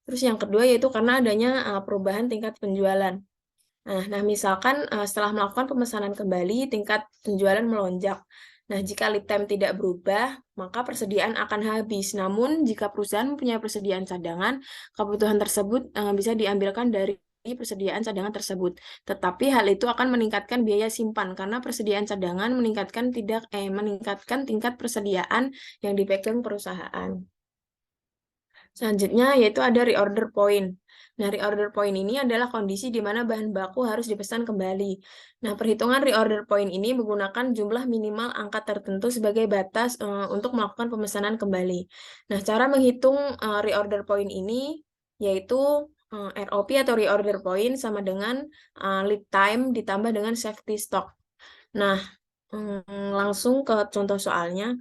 Terus yang kedua yaitu karena adanya perubahan tingkat penjualan. Nah, misalkan setelah melakukan pemesanan kembali, tingkat penjualan melonjak. Nah, jika lead time tidak berubah, maka persediaan akan habis. Namun, jika perusahaan mempunyai persediaan cadangan, kebutuhan tersebut bisa diambilkan dari persediaan cadangan tersebut. Tetapi hal itu akan meningkatkan biaya simpan karena persediaan cadangan meningkatkan tingkat persediaan yang dipegang perusahaan. Selanjutnya yaitu ada reorder point. Nah, reorder point ini adalah kondisi di mana bahan baku harus dipesan kembali. Nah, perhitungan reorder point ini menggunakan jumlah minimal angka tertentu sebagai batas untuk melakukan pemesanan kembali. Nah, cara menghitung reorder point ini yaitu ROP atau reorder point sama dengan lead time ditambah dengan safety stock. Nah, langsung ke contoh soalnya.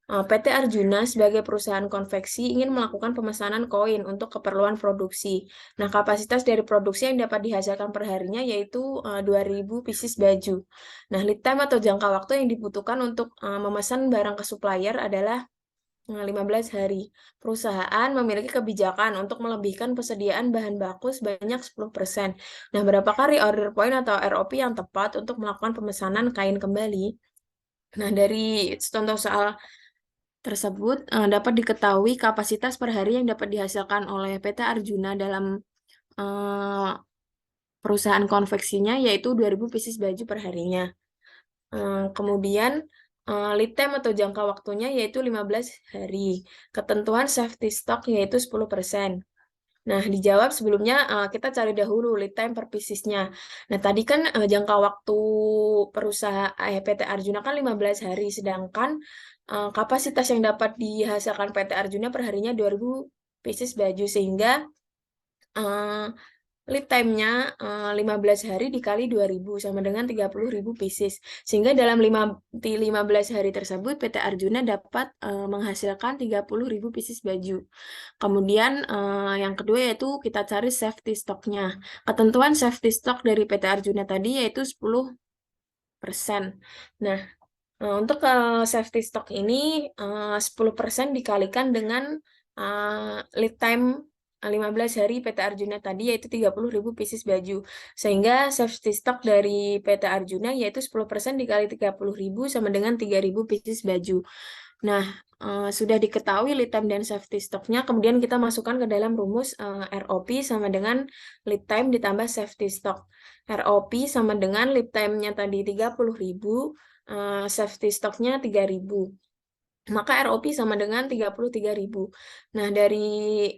PT Arjuna sebagai perusahaan konveksi ingin melakukan pemesanan koin untuk keperluan produksi. Nah, kapasitas dari produksi yang dapat dihasilkan per harinya yaitu 2.000 pieces baju. Nah, lead time atau jangka waktu yang dibutuhkan untuk memesan barang ke supplier adalah 15 hari. Perusahaan memiliki kebijakan untuk melebihkan persediaan bahan baku sebanyak 10%. Nah, berapakah reorder point atau ROP yang tepat untuk melakukan pemesanan kain kembali? Nah, dari contoh soal tersebut dapat diketahui kapasitas per hari yang dapat dihasilkan oleh PT Arjuna dalam perusahaan konveksinya yaitu 2.000 pieces baju per harinya. Kemudian lead time atau jangka waktunya yaitu 15 hari. Ketentuan safety stock yaitu 10%. Nah, dijawab sebelumnya kita cari dahulu lead time per piecesnya. Nah, tadi kan jangka waktu perusahaan PT Arjuna kan 15 hari, sedangkan kapasitas yang dapat dihasilkan PT Arjuna per harinya 2.000 pieces baju, sehingga lead time-nya 15 hari dikali 2.000 sama dengan 30.000 pieces. Sehingga dalam 15 hari tersebut PT Arjuna dapat menghasilkan 30.000 pieces baju. Kemudian yang kedua yaitu kita cari safety stock-nya. Ketentuan safety stock dari PT Arjuna tadi yaitu 10%. Nah, untuk safety stock ini 10% dikalikan dengan lead time 15 hari PT Arjuna tadi yaitu 30.000 pieces baju. Sehingga safety stock dari PT Arjuna yaitu 10% dikali 30.000 sama dengan 3.000 pieces baju. Nah, sudah diketahui lead time dan safety stock-nya, kemudian kita masukkan ke dalam rumus ROP sama dengan lead time ditambah safety stock. ROP sama dengan lead time-nya tadi 30.000, safety stock-nya 3.000. Maka ROP sama dengan 33.000. Nah, dari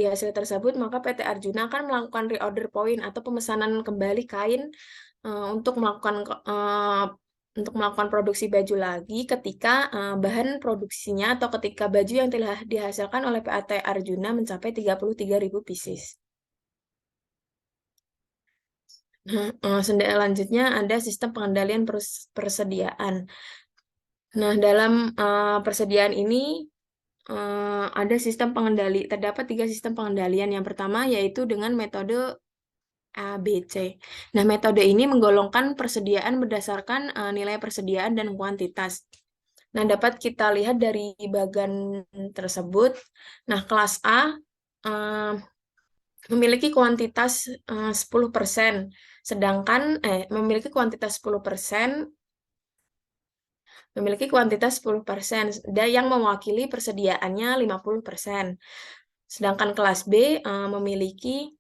hasil tersebut, maka PT Arjuna akan melakukan reorder point atau pemesanan kembali kain untuk melakukan produksi baju lagi ketika bahan produksinya atau ketika baju yang telah dihasilkan oleh PT Arjuna mencapai 33.000 pieces. Nah, selanjutnya ada sistem pengendalian persediaan. Nah, dalam persediaan ini ada sistem pengendali. Terdapat 3 sistem pengendalian. Yang pertama yaitu dengan metode ABC. Nah, metode ini menggolongkan persediaan berdasarkan nilai persediaan dan kuantitas. Nah, dapat kita lihat dari bagan tersebut. Nah, kelas A memiliki kuantitas 10%, sedangkan memiliki kuantitas 10%, yang mewakili persediaannya 50%. Sedangkan kelas B memiliki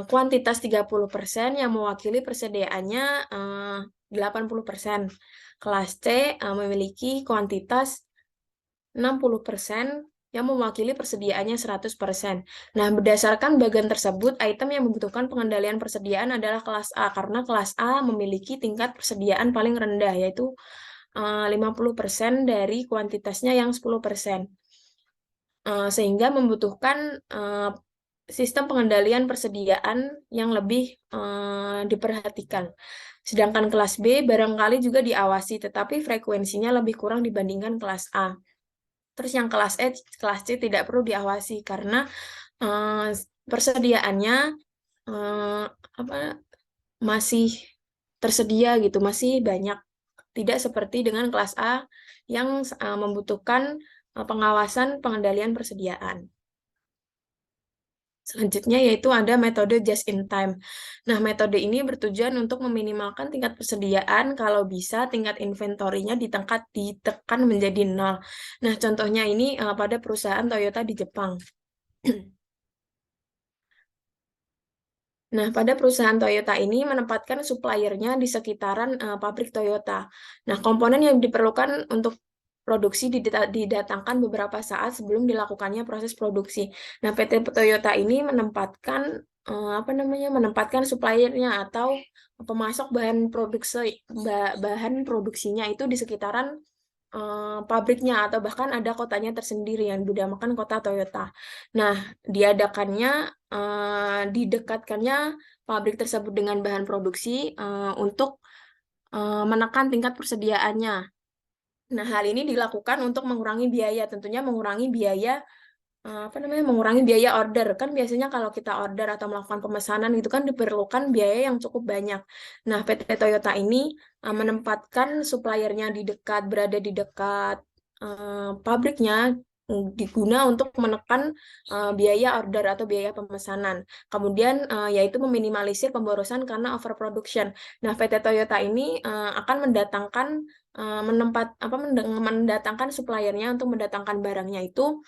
kuantitas 30% yang mewakili persediaannya 80%. Kelas C memiliki kuantitas 60% yang mewakili persediaannya 100%. Nah, berdasarkan bagian tersebut, item yang membutuhkan pengendalian persediaan adalah kelas A, karena kelas A memiliki tingkat persediaan paling rendah, yaitu 50% dari kuantitasnya yang 10%. Sehingga membutuhkan sistem pengendalian persediaan yang lebih diperhatikan. Sedangkan kelas B barangkali juga diawasi, tetapi frekuensinya lebih kurang dibandingkan kelas A. Terus yang kelas E, kelas C tidak perlu diawasi karena persediaannya masih tersedia gitu, masih banyak. Tidak seperti dengan kelas A yang membutuhkan pengawasan pengendalian persediaan. Selanjutnya yaitu ada metode just in time. Nah, metode ini bertujuan untuk meminimalkan tingkat persediaan kalau bisa tingkat inventorinya ditekan menjadi 0. Nah, contohnya ini pada perusahaan Toyota di Jepang. Nah, pada perusahaan Toyota ini menempatkan suppliernya di sekitaran pabrik Toyota. Nah, komponen yang diperlukan untuk produksi didatangkan beberapa saat sebelum dilakukannya proses produksi. Nah, PT Toyota ini menempatkan suppliernya atau pemasok bahan produksinya itu di sekitaran pabriknya atau bahkan ada kotanya tersendiri yang dinamakan kota Toyota. Nah, didekatkannya pabrik tersebut dengan bahan produksi untuk menekan tingkat persediaannya. Nah, hal ini dilakukan untuk mengurangi biaya, tentunya mengurangi biaya order. Kan biasanya kalau kita order atau melakukan pemesanan itu kan diperlukan biaya yang cukup banyak. Nah, PT Toyota ini menempatkan suppliernya berada di dekat pabriknya diguna untuk menekan biaya order atau biaya pemesanan. Kemudian yaitu meminimalisir pemborosan karena overproduction. Nah, PT Toyota ini akan mendatangkan suppliernya untuk mendatangkan barangnya itu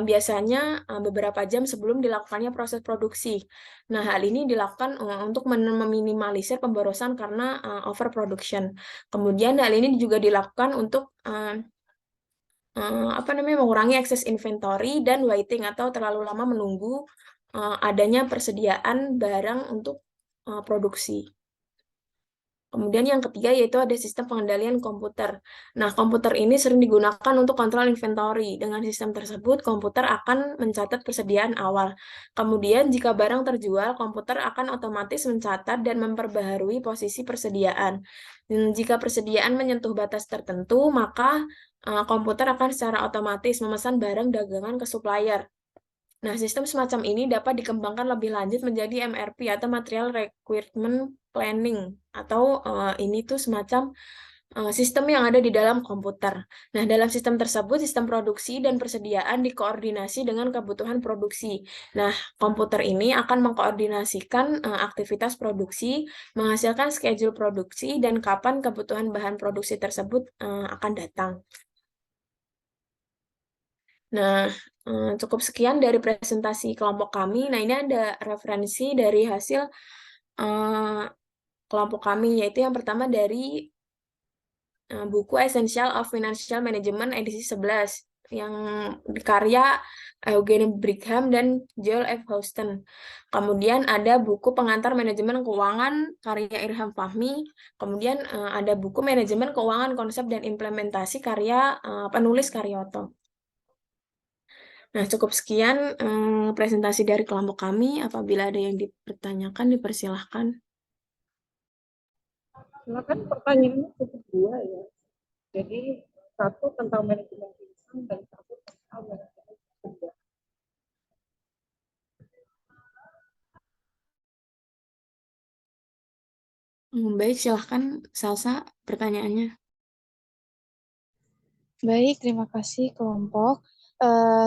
biasanya beberapa jam sebelum dilakukannya proses produksi. Nah, hal ini dilakukan untuk meminimalisir pemborosan karena overproduction. Kemudian hal ini juga dilakukan untuk mengurangi ekses inventory dan waiting atau terlalu lama menunggu adanya persediaan barang untuk produksi. Kemudian yang ketiga yaitu ada sistem pengendalian komputer. Nah, komputer ini sering digunakan untuk kontrol inventory. Dengan sistem tersebut, komputer akan mencatat persediaan awal. Kemudian, jika barang terjual, komputer akan otomatis mencatat dan memperbaharui posisi persediaan. Dan jika persediaan menyentuh batas tertentu, maka komputer akan secara otomatis memesan barang dagangan ke supplier. Nah, sistem semacam ini dapat dikembangkan lebih lanjut menjadi MRP atau Material Requirement Planning, atau ini tuh semacam sistem yang ada di dalam komputer. Nah, dalam sistem tersebut, sistem produksi dan persediaan dikoordinasi dengan kebutuhan produksi. Nah, komputer ini akan mengkoordinasikan aktivitas produksi, menghasilkan schedule produksi, dan kapan kebutuhan bahan produksi tersebut akan datang. Nah, cukup sekian dari presentasi kelompok kami. Nah, ini ada referensi dari hasil kelompok kami, yaitu yang pertama dari buku Essential of Financial Management edisi 11, yang karya Eugene Brigham dan Joel F. Houston. Kemudian ada buku Pengantar Manajemen Keuangan karya Irham Fahmi. Kemudian ada buku Manajemen Keuangan Konsep dan Implementasi karya penulis Karyoto. Nah, cukup sekian presentasi dari kelompok kami. Apabila ada yang dipertanyakan, dipersilahkan. Silakan, pertanyaannya cukup dua ya. Jadi satu tentang manajemen piutang dan satu tentang manajemen persediaan. Baik, silahkan Salsa pertanyaannya. Baik, terima kasih kelompok.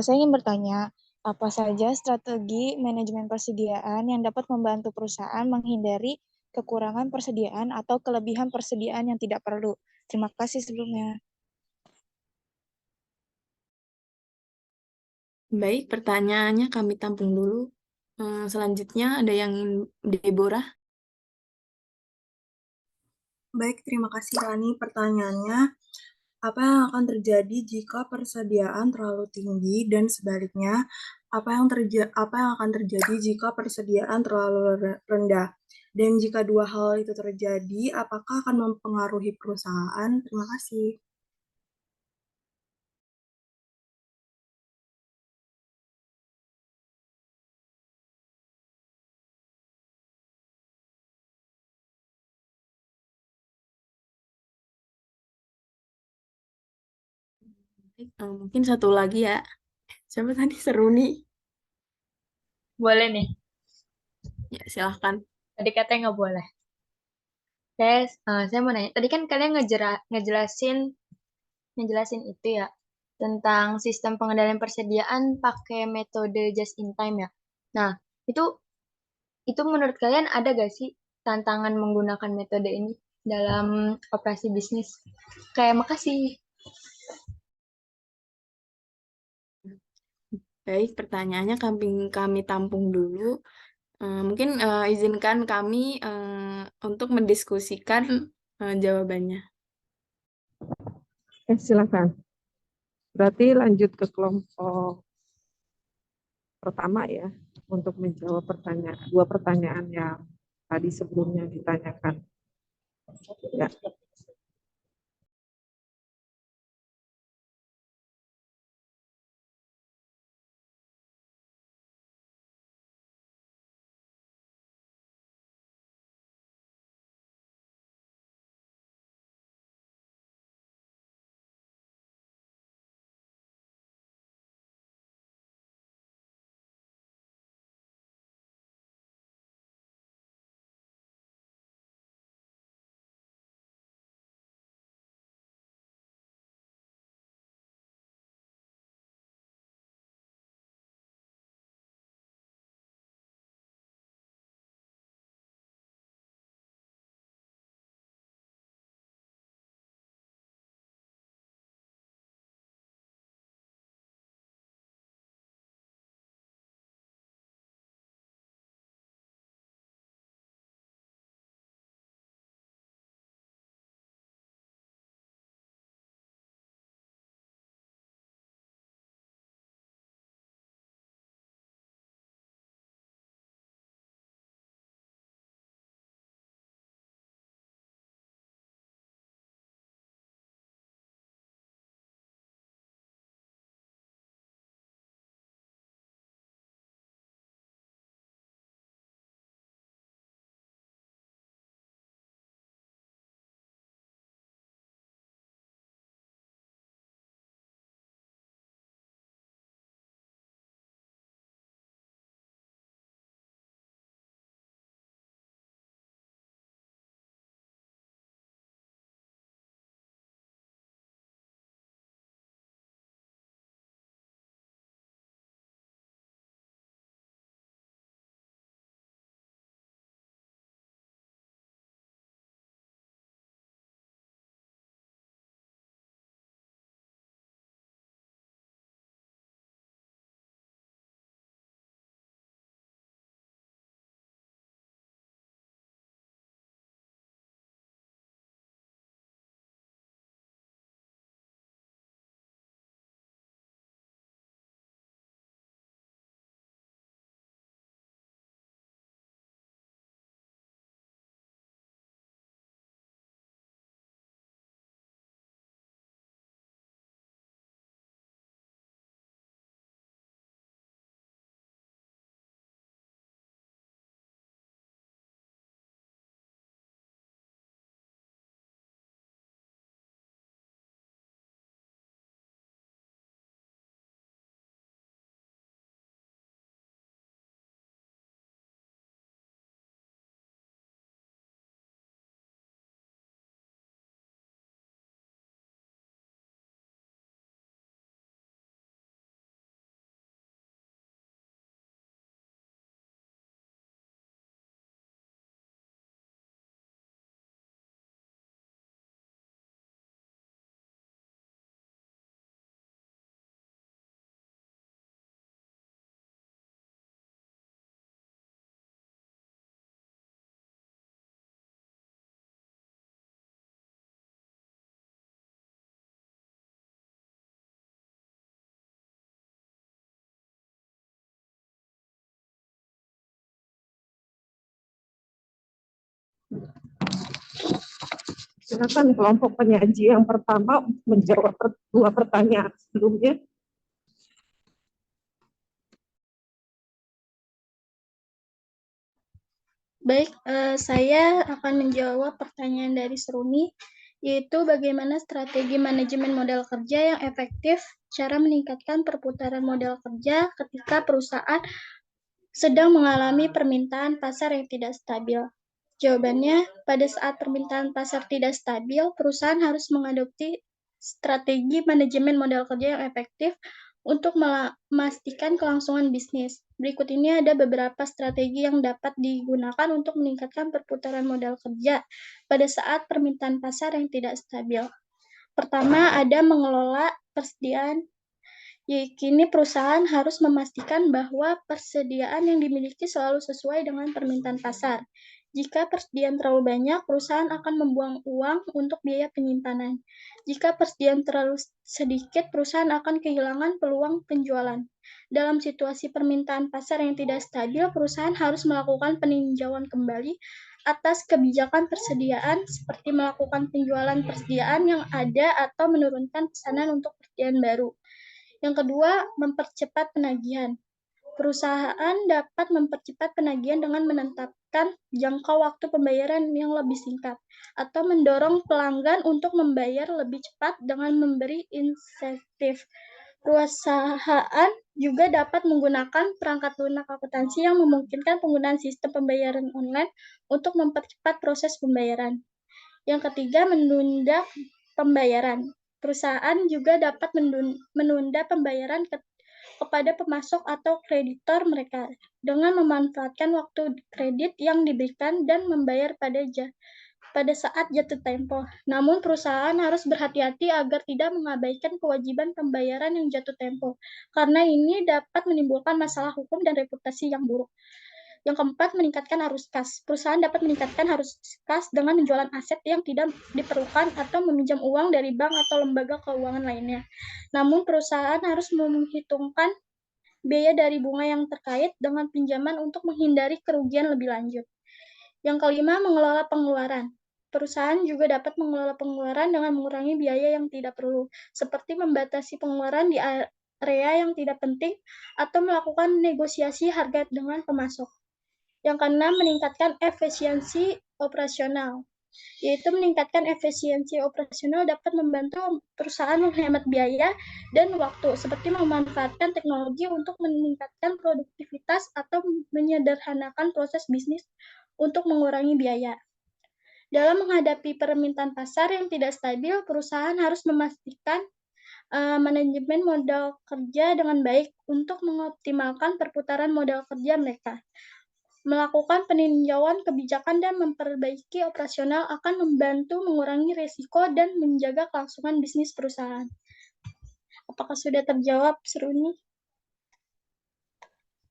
Saya ingin bertanya, apa saja strategi manajemen persediaan yang dapat membantu perusahaan menghindari kekurangan persediaan atau kelebihan persediaan yang tidak perlu? Terima kasih sebelumnya. Baik, pertanyaannya kami tampung dulu. Selanjutnya ada yang Deborah. Baik, terima kasih Rani pertanyaannya. Apa yang akan terjadi jika persediaan terlalu tinggi dan sebaliknya, apa yang akan terjadi jika persediaan terlalu rendah? Dan jika dua hal itu terjadi, apakah akan mempengaruhi perusahaan? Terima kasih. Mungkin satu lagi ya. Siapa tadi seru nih? Boleh nih. Ya, silahkan. Tadi katanya nggak boleh. Saya mau nanya. Tadi kan kalian ngejelasin itu ya tentang sistem pengendalian persediaan pakai metode just in time ya. Nah, itu itu menurut kalian ada gak sih tantangan menggunakan metode ini dalam operasi bisnis? Kayak makasih. Baik, pertanyaannya kami tampung dulu. Mungkin izinkan kami untuk mendiskusikan jawabannya. Silakan. Berarti lanjut ke kelompok pertama ya, untuk menjawab dua pertanyaan yang tadi sebelumnya ditanyakan. Ya. Silakan kelompok penyaji yang pertama menjawab dua pertanyaan sebelumnya. Baik, saya akan menjawab pertanyaan dari Seruni, yaitu bagaimana strategi manajemen modal kerja yang efektif, cara meningkatkan perputaran modal kerja ketika perusahaan sedang mengalami permintaan pasar yang tidak stabil. Jawabannya, pada saat permintaan pasar tidak stabil, perusahaan harus mengadopsi strategi manajemen modal kerja yang efektif untuk memastikan kelangsungan bisnis. Berikut ini ada beberapa strategi yang dapat digunakan untuk meningkatkan perputaran modal kerja pada saat permintaan pasar yang tidak stabil. Pertama, ada mengelola persediaan. Kini perusahaan harus memastikan bahwa persediaan yang dimiliki selalu sesuai dengan permintaan pasar. Jika persediaan terlalu banyak, perusahaan akan membuang uang untuk biaya penyimpanan. Jika persediaan terlalu sedikit, perusahaan akan kehilangan peluang penjualan. Dalam situasi permintaan pasar yang tidak stabil, perusahaan harus melakukan peninjauan kembali atas kebijakan persediaan, seperti melakukan penjualan persediaan yang ada atau menurunkan pesanan untuk persediaan baru. Yang kedua, mempercepat penagihan. Perusahaan dapat mempercepat penagihan dengan menetapkan jangka waktu pembayaran yang lebih singkat, atau mendorong pelanggan untuk membayar lebih cepat dengan memberi insentif. Perusahaan juga dapat menggunakan perangkat lunak akuntansi yang memungkinkan penggunaan sistem pembayaran online untuk mempercepat proses pembayaran. Yang ketiga, menunda pembayaran. Perusahaan juga dapat menunda pembayaran kepada pemasok atau kreditor mereka dengan memanfaatkan waktu kredit yang diberikan dan membayar pada saat jatuh tempo. Namun perusahaan harus berhati-hati agar tidak mengabaikan kewajiban pembayaran yang jatuh tempo, karena ini dapat menimbulkan masalah hukum dan reputasi yang buruk. Yang keempat, meningkatkan arus kas. Perusahaan dapat meningkatkan arus kas dengan menjualan aset yang tidak diperlukan atau meminjam uang dari bank atau lembaga keuangan lainnya. Namun, perusahaan harus memperhitungkan biaya dari bunga yang terkait dengan pinjaman untuk menghindari kerugian lebih lanjut. Yang kelima, mengelola pengeluaran. Perusahaan juga dapat mengelola pengeluaran dengan mengurangi biaya yang tidak perlu, seperti membatasi pengeluaran di area yang tidak penting atau melakukan negosiasi harga dengan pemasok. Yang keenam, meningkatkan efisiensi operasional. Yaitu meningkatkan efisiensi operasional dapat membantu perusahaan menghemat biaya dan waktu, seperti memanfaatkan teknologi untuk meningkatkan produktivitas atau menyederhanakan proses bisnis untuk mengurangi biaya. Dalam menghadapi permintaan pasar yang tidak stabil, perusahaan harus memastikan manajemen modal kerja dengan baik untuk mengoptimalkan perputaran modal kerja mereka. Melakukan peninjauan kebijakan dan memperbaiki operasional akan membantu mengurangi risiko dan menjaga kelangsungan bisnis perusahaan. Apakah sudah terjawab, Seruni?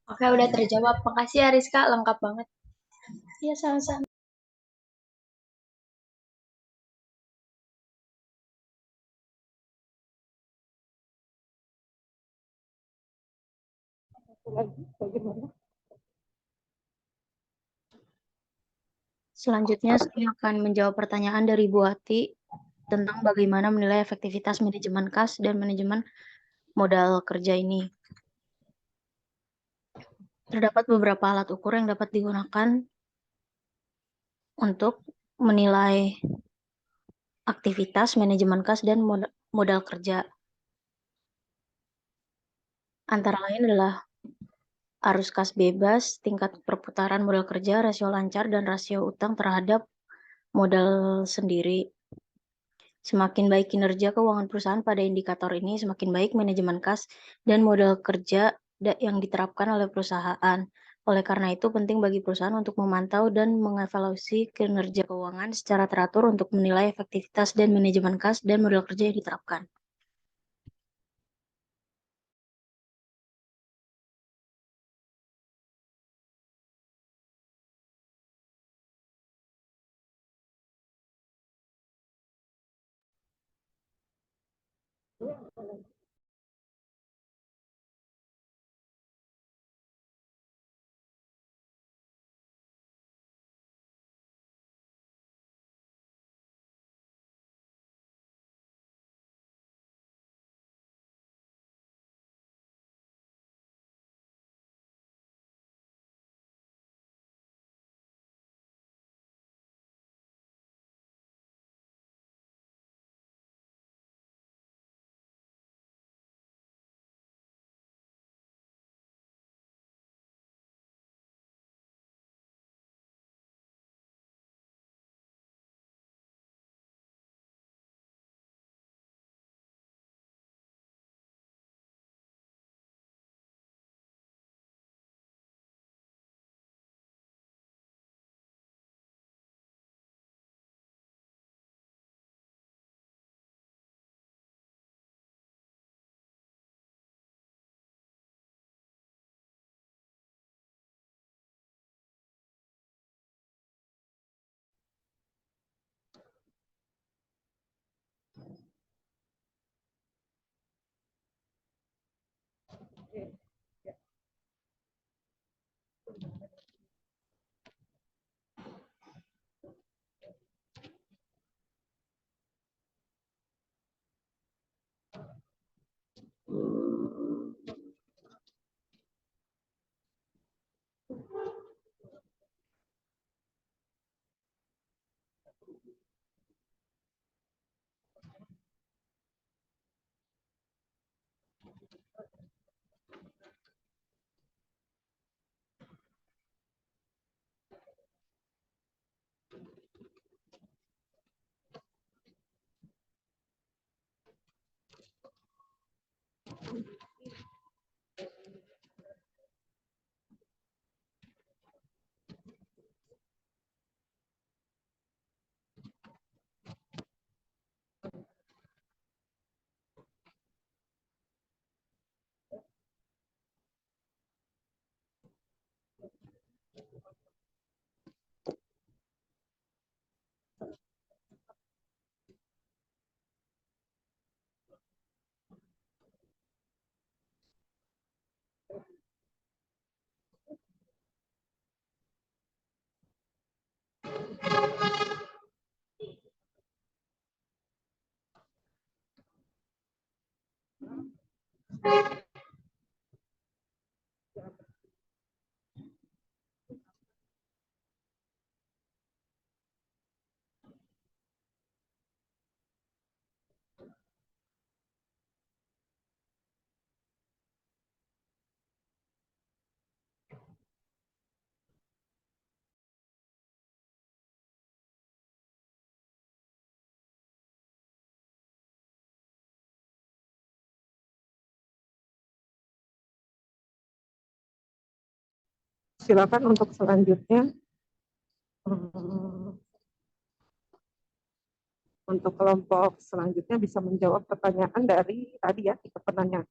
Oke, udah terjawab. Makasih Ariska, lengkap banget. Iya, sama-sama. Selanjutnya saya akan menjawab pertanyaan dari Bu Ati tentang bagaimana menilai efektivitas manajemen kas dan manajemen modal kerja ini. Terdapat beberapa alat ukur yang dapat digunakan untuk menilai aktivitas manajemen kas dan modal kerja. Antara lain adalah arus kas bebas, tingkat perputaran modal kerja, rasio lancar, dan rasio utang terhadap modal sendiri. Semakin baik kinerja keuangan perusahaan pada indikator ini, semakin baik manajemen kas dan modal kerja yang diterapkan oleh perusahaan. Oleh karena itu, penting bagi perusahaan untuk memantau dan mengevaluasi kinerja keuangan secara teratur untuk menilai efektivitas dan manajemen kas dan modal kerja yang diterapkan. Silakan untuk selanjutnya. Untuk kelompok selanjutnya bisa menjawab pertanyaan dari tadi ya, 3 penanya.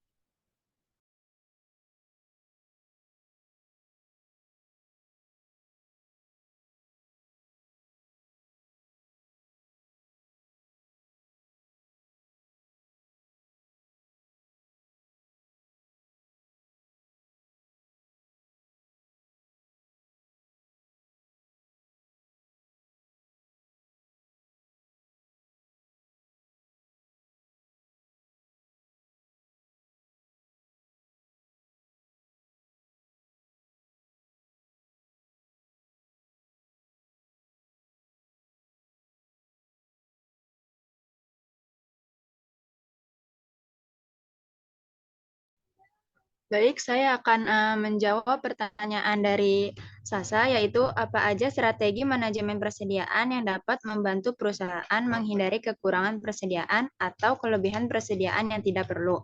Baik, saya akan menjawab pertanyaan dari Sasa, yaitu apa aja strategi manajemen persediaan yang dapat membantu perusahaan menghindari kekurangan persediaan atau kelebihan persediaan yang tidak perlu.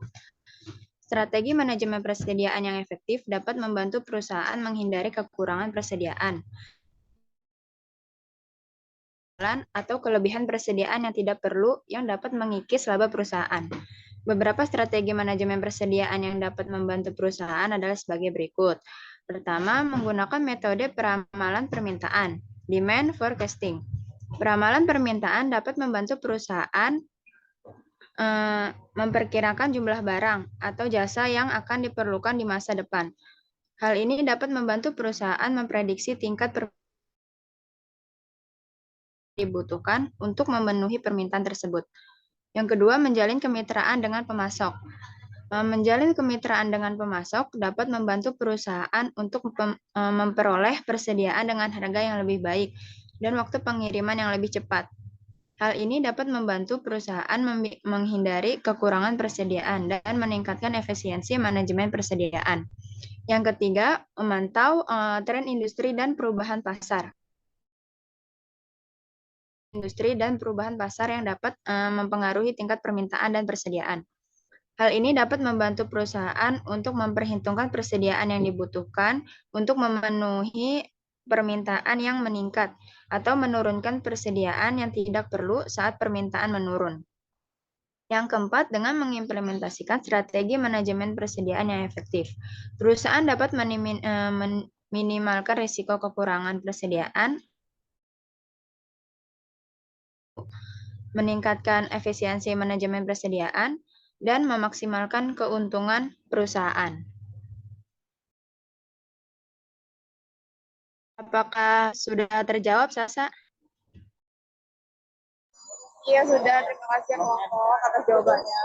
Strategi manajemen persediaan yang efektif dapat membantu perusahaan menghindari kekurangan persediaan atau kelebihan persediaan yang tidak perlu yang dapat mengikis laba perusahaan. Beberapa strategi manajemen persediaan yang dapat membantu perusahaan adalah sebagai berikut. Pertama, menggunakan metode peramalan permintaan, demand forecasting. Peramalan permintaan dapat membantu perusahaan memperkirakan jumlah barang atau jasa yang akan diperlukan di masa depan. Hal ini dapat membantu perusahaan memprediksi tingkat dibutuhkan untuk memenuhi permintaan tersebut. Yang kedua, menjalin kemitraan dengan pemasok. Menjalin kemitraan dengan pemasok dapat membantu perusahaan untuk memperoleh persediaan dengan harga yang lebih baik dan waktu pengiriman yang lebih cepat. Hal ini dapat membantu perusahaan menghindari kekurangan persediaan dan meningkatkan efisiensi manajemen persediaan. Yang ketiga, memantau tren industri dan perubahan pasar. Industri dan perubahan pasar yang dapat mempengaruhi tingkat permintaan dan persediaan. Hal ini dapat membantu perusahaan untuk memperhitungkan persediaan yang dibutuhkan untuk memenuhi permintaan yang meningkat atau menurunkan persediaan yang tidak perlu saat permintaan menurun. Yang keempat, dengan mengimplementasikan strategi manajemen persediaan yang efektif. Perusahaan dapat meminimalkan risiko kekurangan persediaan, meningkatkan efisiensi manajemen persediaan, dan memaksimalkan keuntungan perusahaan. Apakah sudah terjawab, Sasa? Iya sudah, terima kasih kelompok atas jawabannya.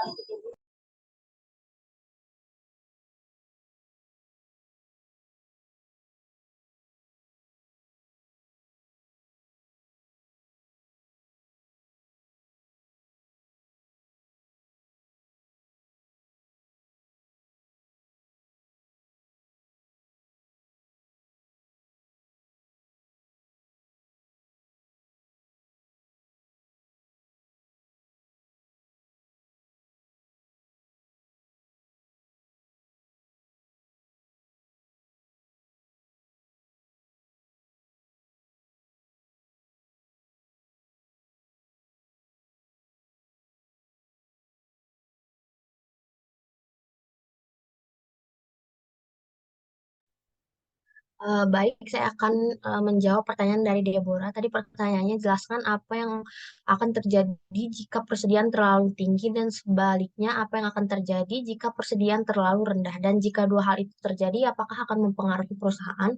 Baik, saya akan menjawab pertanyaan dari Deborah. Tadi pertanyaannya jelaskan apa yang akan terjadi jika persediaan terlalu tinggi dan sebaliknya apa yang akan terjadi jika persediaan terlalu rendah. Dan jika dua hal itu terjadi, apakah akan mempengaruhi perusahaan?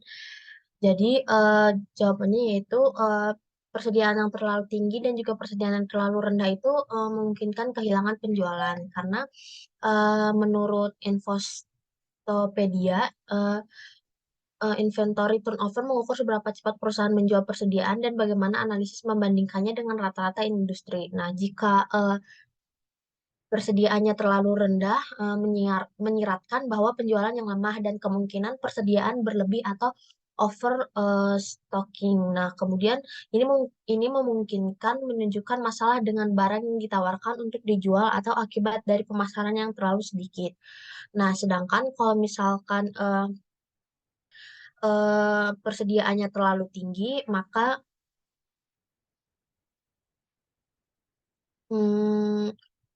Jadi jawabannya yaitu persediaan yang terlalu tinggi dan juga persediaan yang terlalu rendah itu memungkinkan kehilangan penjualan karena menurut Infostopedia, inventory turnover mengukur seberapa cepat perusahaan menjual persediaan dan bagaimana analisis membandingkannya dengan rata-rata industri. Nah, jika persediaannya terlalu rendah, menyiratkan bahwa penjualan yang lemah dan kemungkinan persediaan berlebih atau overstocking. Nah, kemudian ini memungkinkan menunjukkan masalah dengan barang yang ditawarkan untuk dijual atau akibat dari pemasaran yang terlalu sedikit. Nah, sedangkan kalau misalkan persediaannya terlalu tinggi, maka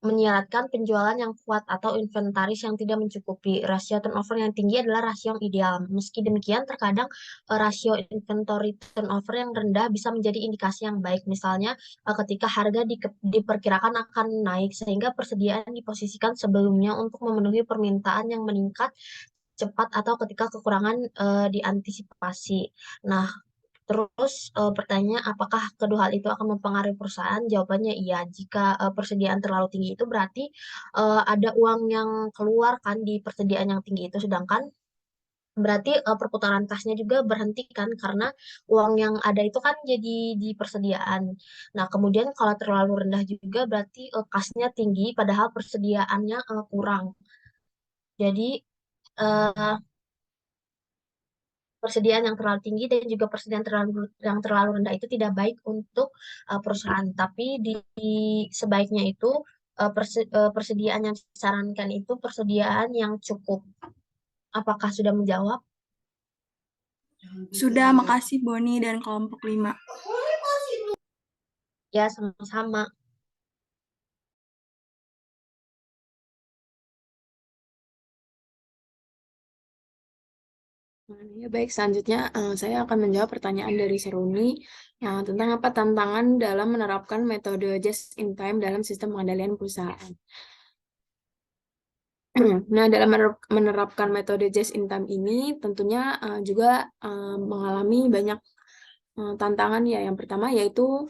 menyiratkan penjualan yang kuat atau inventaris yang tidak mencukupi. Rasio turnover yang tinggi adalah rasio yang ideal. Meski demikian, terkadang rasio inventory turnover yang rendah bisa menjadi indikasi yang baik. Misalnya, ketika harga diperkirakan akan naik, sehingga persediaan diposisikan sebelumnya untuk memenuhi permintaan yang meningkat cepat atau ketika kekurangan diantisipasi. Nah, terus pertanyaannya apakah kedua hal itu akan mempengaruhi perusahaan? Jawabannya iya. Jika persediaan terlalu tinggi itu berarti ada uang yang keluar kan di persediaan yang tinggi itu, sedangkan berarti perputaran kasnya juga berhenti kan karena uang yang ada itu kan jadi di persediaan. Nah, kemudian kalau terlalu rendah juga berarti kasnya tinggi padahal persediaannya kurang. Jadi eh, persediaan yang terlalu tinggi dan juga persediaan yang terlalu rendah itu tidak baik untuk perusahaan. Tapi sebaiknya itu persediaan yang disarankan itu persediaan yang cukup. Apakah sudah menjawab? Sudah, makasih Boni dan kelompok 5. Ya, sama-sama. Ya, baik, selanjutnya saya akan menjawab pertanyaan dari Seruni tentang apa tantangan dalam menerapkan metode just-in-time dalam sistem pengendalian perusahaan. Nah, dalam menerapkan metode just-in-time ini tentunya juga mengalami banyak tantangan ya. Yang pertama yaitu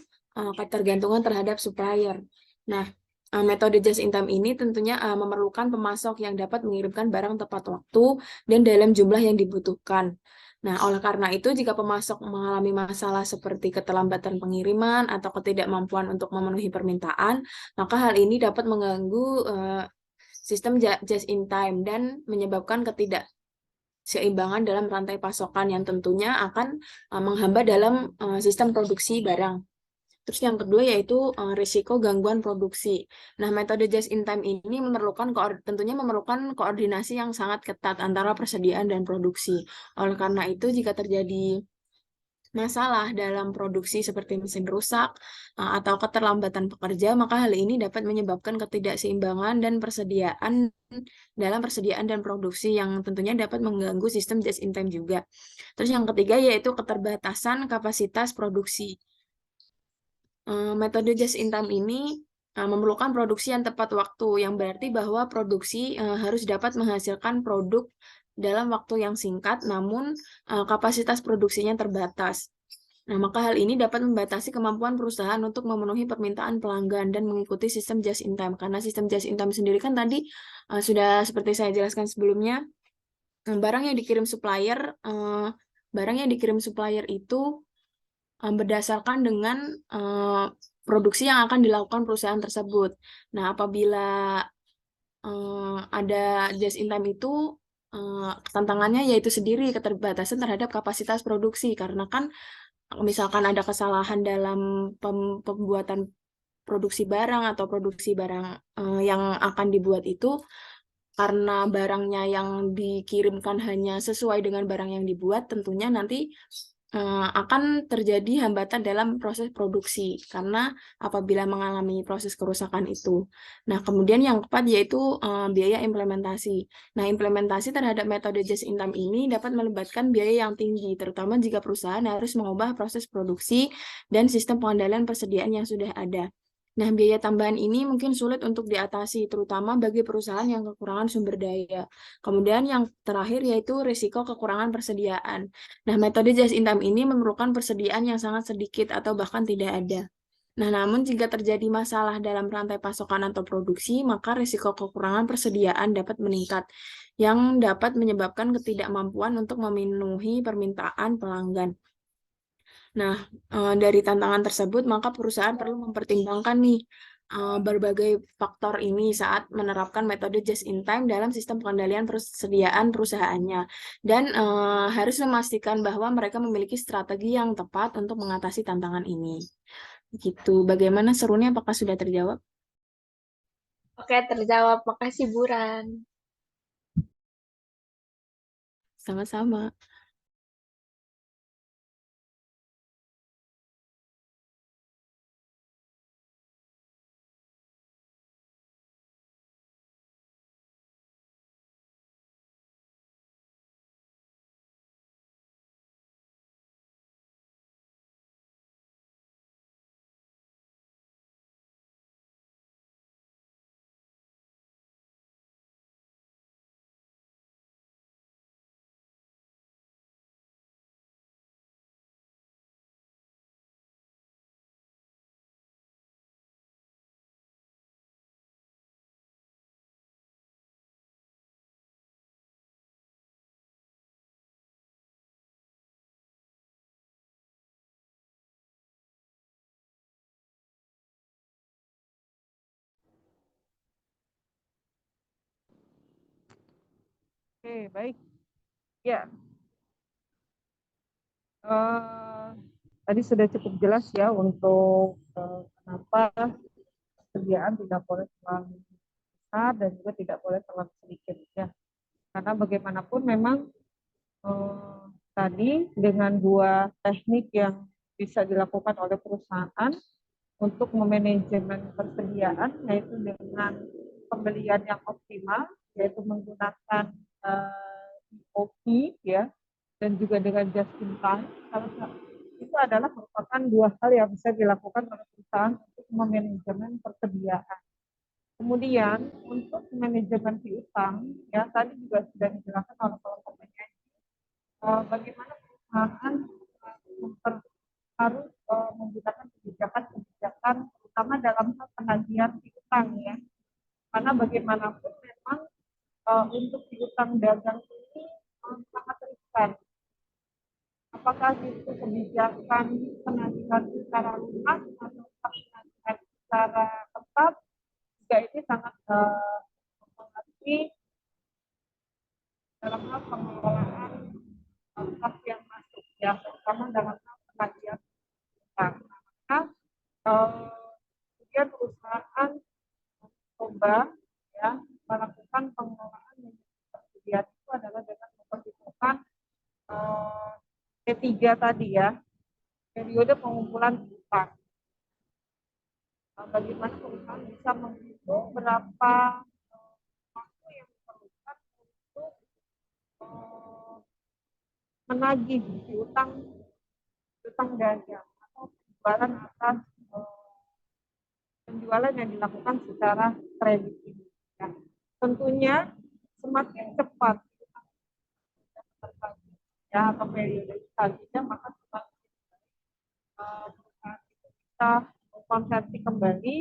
ketergantungan terhadap supplier. Nah, metode just-in-time ini tentunya memerlukan pemasok yang dapat mengirimkan barang tepat waktu dan dalam jumlah yang dibutuhkan. Nah, oleh karena itu, jika pemasok mengalami masalah seperti keterlambatan pengiriman atau ketidakmampuan untuk memenuhi permintaan, maka hal ini dapat mengganggu sistem just-in-time dan menyebabkan ketidakseimbangan dalam rantai pasokan yang tentunya akan menghambat dalam sistem produksi barang. Terus yang kedua yaitu risiko gangguan produksi. Nah, metode just-in-time ini tentunya memerlukan koordinasi yang sangat ketat antara persediaan dan produksi. Oleh karena itu, jika terjadi masalah dalam produksi seperti mesin rusak atau keterlambatan pekerja, maka hal ini dapat menyebabkan ketidakseimbangan dan persediaan dan produksi yang tentunya dapat mengganggu sistem just-in-time juga. Terus yang ketiga yaitu keterbatasan kapasitas produksi. Metode just-in-time ini memerlukan produksi yang tepat waktu, yang berarti bahwa produksi harus dapat menghasilkan produk dalam waktu yang singkat, namun kapasitas produksinya terbatas. Nah, maka hal ini dapat membatasi kemampuan perusahaan untuk memenuhi permintaan pelanggan dan mengikuti sistem just in time. Karena sistem just in time sendiri kan tadi sudah seperti saya jelaskan sebelumnya, barang yang dikirim supplier itu berdasarkan dengan produksi yang akan dilakukan perusahaan tersebut. Nah, apabila ada just in time itu tantangannya yaitu sendiri keterbatasan terhadap kapasitas produksi, karena kan misalkan ada kesalahan dalam pembuatan produksi barang atau produksi barang yang akan dibuat itu, karena barangnya yang dikirimkan hanya sesuai dengan barang yang dibuat, tentunya nanti akan terjadi hambatan dalam proses produksi karena apabila mengalami proses kerusakan itu. Nah, kemudian yang keempat yaitu biaya implementasi. Nah, implementasi terhadap metode just in time ini dapat melibatkan biaya yang tinggi, terutama jika perusahaan harus mengubah proses produksi dan sistem pengendalian persediaan yang sudah ada. Nah, biaya tambahan ini mungkin sulit untuk diatasi, terutama bagi perusahaan yang kekurangan sumber daya. Kemudian yang terakhir yaitu risiko kekurangan persediaan. Nah, metode just in time ini memerlukan persediaan yang sangat sedikit atau bahkan tidak ada. Nah, namun jika terjadi masalah dalam rantai pasokan atau produksi, maka risiko kekurangan persediaan dapat meningkat, yang dapat menyebabkan ketidakmampuan untuk memenuhi permintaan pelanggan. Nah, dari tantangan tersebut, maka perusahaan perlu mempertimbangkan nih berbagai faktor ini saat menerapkan metode just in time dalam sistem pengendalian persediaan perusahaannya. Dan harus memastikan bahwa mereka memiliki strategi yang tepat untuk mengatasi tantangan ini. Gitu. Bagaimana serunya? Apakah sudah terjawab? Oke, terjawab. Makasih, Buran. Sama-sama. Oke, baik. Ya, tadi sudah cukup jelas ya untuk kenapa persediaan tidak boleh terlalu besar dan juga tidak boleh terlalu sedikit ya. Karena bagaimanapun memang tadi dengan dua teknik yang bisa dilakukan oleh perusahaan untuk memanajemen persediaan, yaitu dengan pembelian yang optimal, yaitu menggunakan EOP ya, dan juga dengan just in time, itu adalah merupakan dua hal yang bisa dilakukan oleh perusahaan untuk memanajemen persediaan. Kemudian untuk manajemen piutang, ya tadi juga sudah dijelaskan oleh kelompok penyanyi, bagaimana perusahaan harus menggunakan kebijakan-kebijakan, terutama dalam hal penagihan piutang ya. Karena bagaimanapun memang untuk piutang dagang ini sangat riskan. Apakah itu kebijakan penagihan secara lunas atau penagihan secara tetap, juga ini sangat mempengaruhi dalam hal pengelolaan kas yang masuk ya, terutama dalam hal penagihan utang. Maka kemudian perusahaan mencoba ya melakukan pengelolaan persediaan itu adalah dengan memperhitungkan P3 tadi ya, periode pengumpulan utang. Bagaimana perusahaan bisa menghitung berapa waktu yang diperlukan untuk menagih piutang dagang atau penjualan atas penjualan yang dilakukan secara kredit ini. Ya. Tentunya semakin cepat ya atau periode selanjutnya, maka perusahaan itu bisa mengkonversi kembali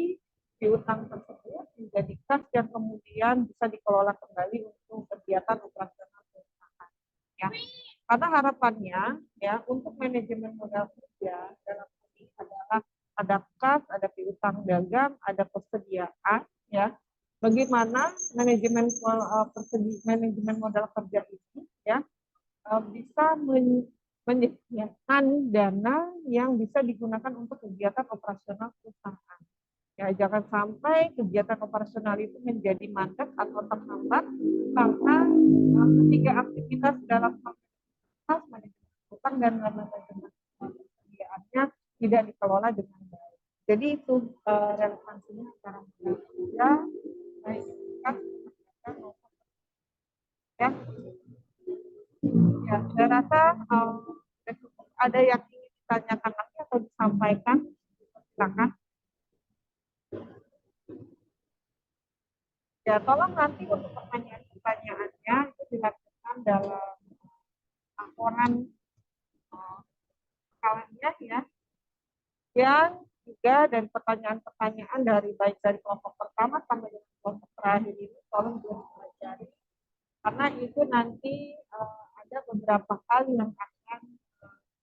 piutang tersebut menjadi kas yang kemudian bisa dikelola kembali untuk kegiatan operasional perusahaan. Ya, karena harapannya ya untuk manajemen modal kerja dalam ini adalah ada kas, ada piutang dagang, ada persediaan, ya. Bagaimana manajemen manajemen modal kerja ini ya bisa menyediakan dana yang bisa digunakan untuk kegiatan operasional perusahaan. Ya, jangan sampai kegiatan operasional itu menjadi mandek atau terhambat karena ketiga aktivitas dalam aktivitas manajemen utang dan manajemen persediaannya tidak dikelola dengan baik. Jadi itu relevansinya antara modal kerja, baik kas, ya. Ya, saya rasa ada yang ingin ditanyakan lagi atau disampaikan, silakan. Ya, tolong nanti untuk pertanyaan-pertanyaannya itu dilakukan dalam laporan kalian ya. Yang juga dari pertanyaan-pertanyaan dari baik dari kelompok pertama sampai dengan kelompok terakhir ini tolong dipelajari. Karena itu nanti ada beberapa hal yang akan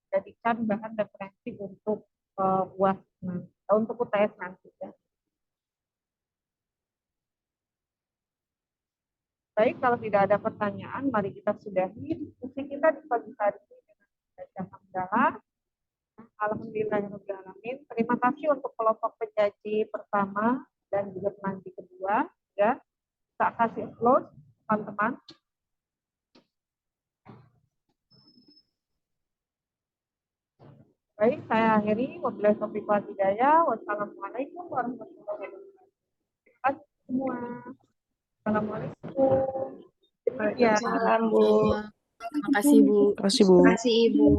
dijadikan bahan referensi untuk UAS untuk UTS nanti ya. Baik, kalau tidak ada pertanyaan, mari kita sudahi diskusi kita di pagi hari ini dengan membaca hamdalah. Alhamdulillahirrahmanirrahim. Terima kasih untuk kelompok penyaji pertama dan juga penanti kedua. Ya, kita kasih close, teman-teman. Baik, saya akhiri. Wabillahi taufiq wal hidayah. Wassalamualaikum warahmatullahi wabarakatuh. Terima kasih semua. Assalamualaikum. Waalaikumsalam, Bu. Terima kasih, Bu. Terima kasih, Bu. Terima kasih, Ibu.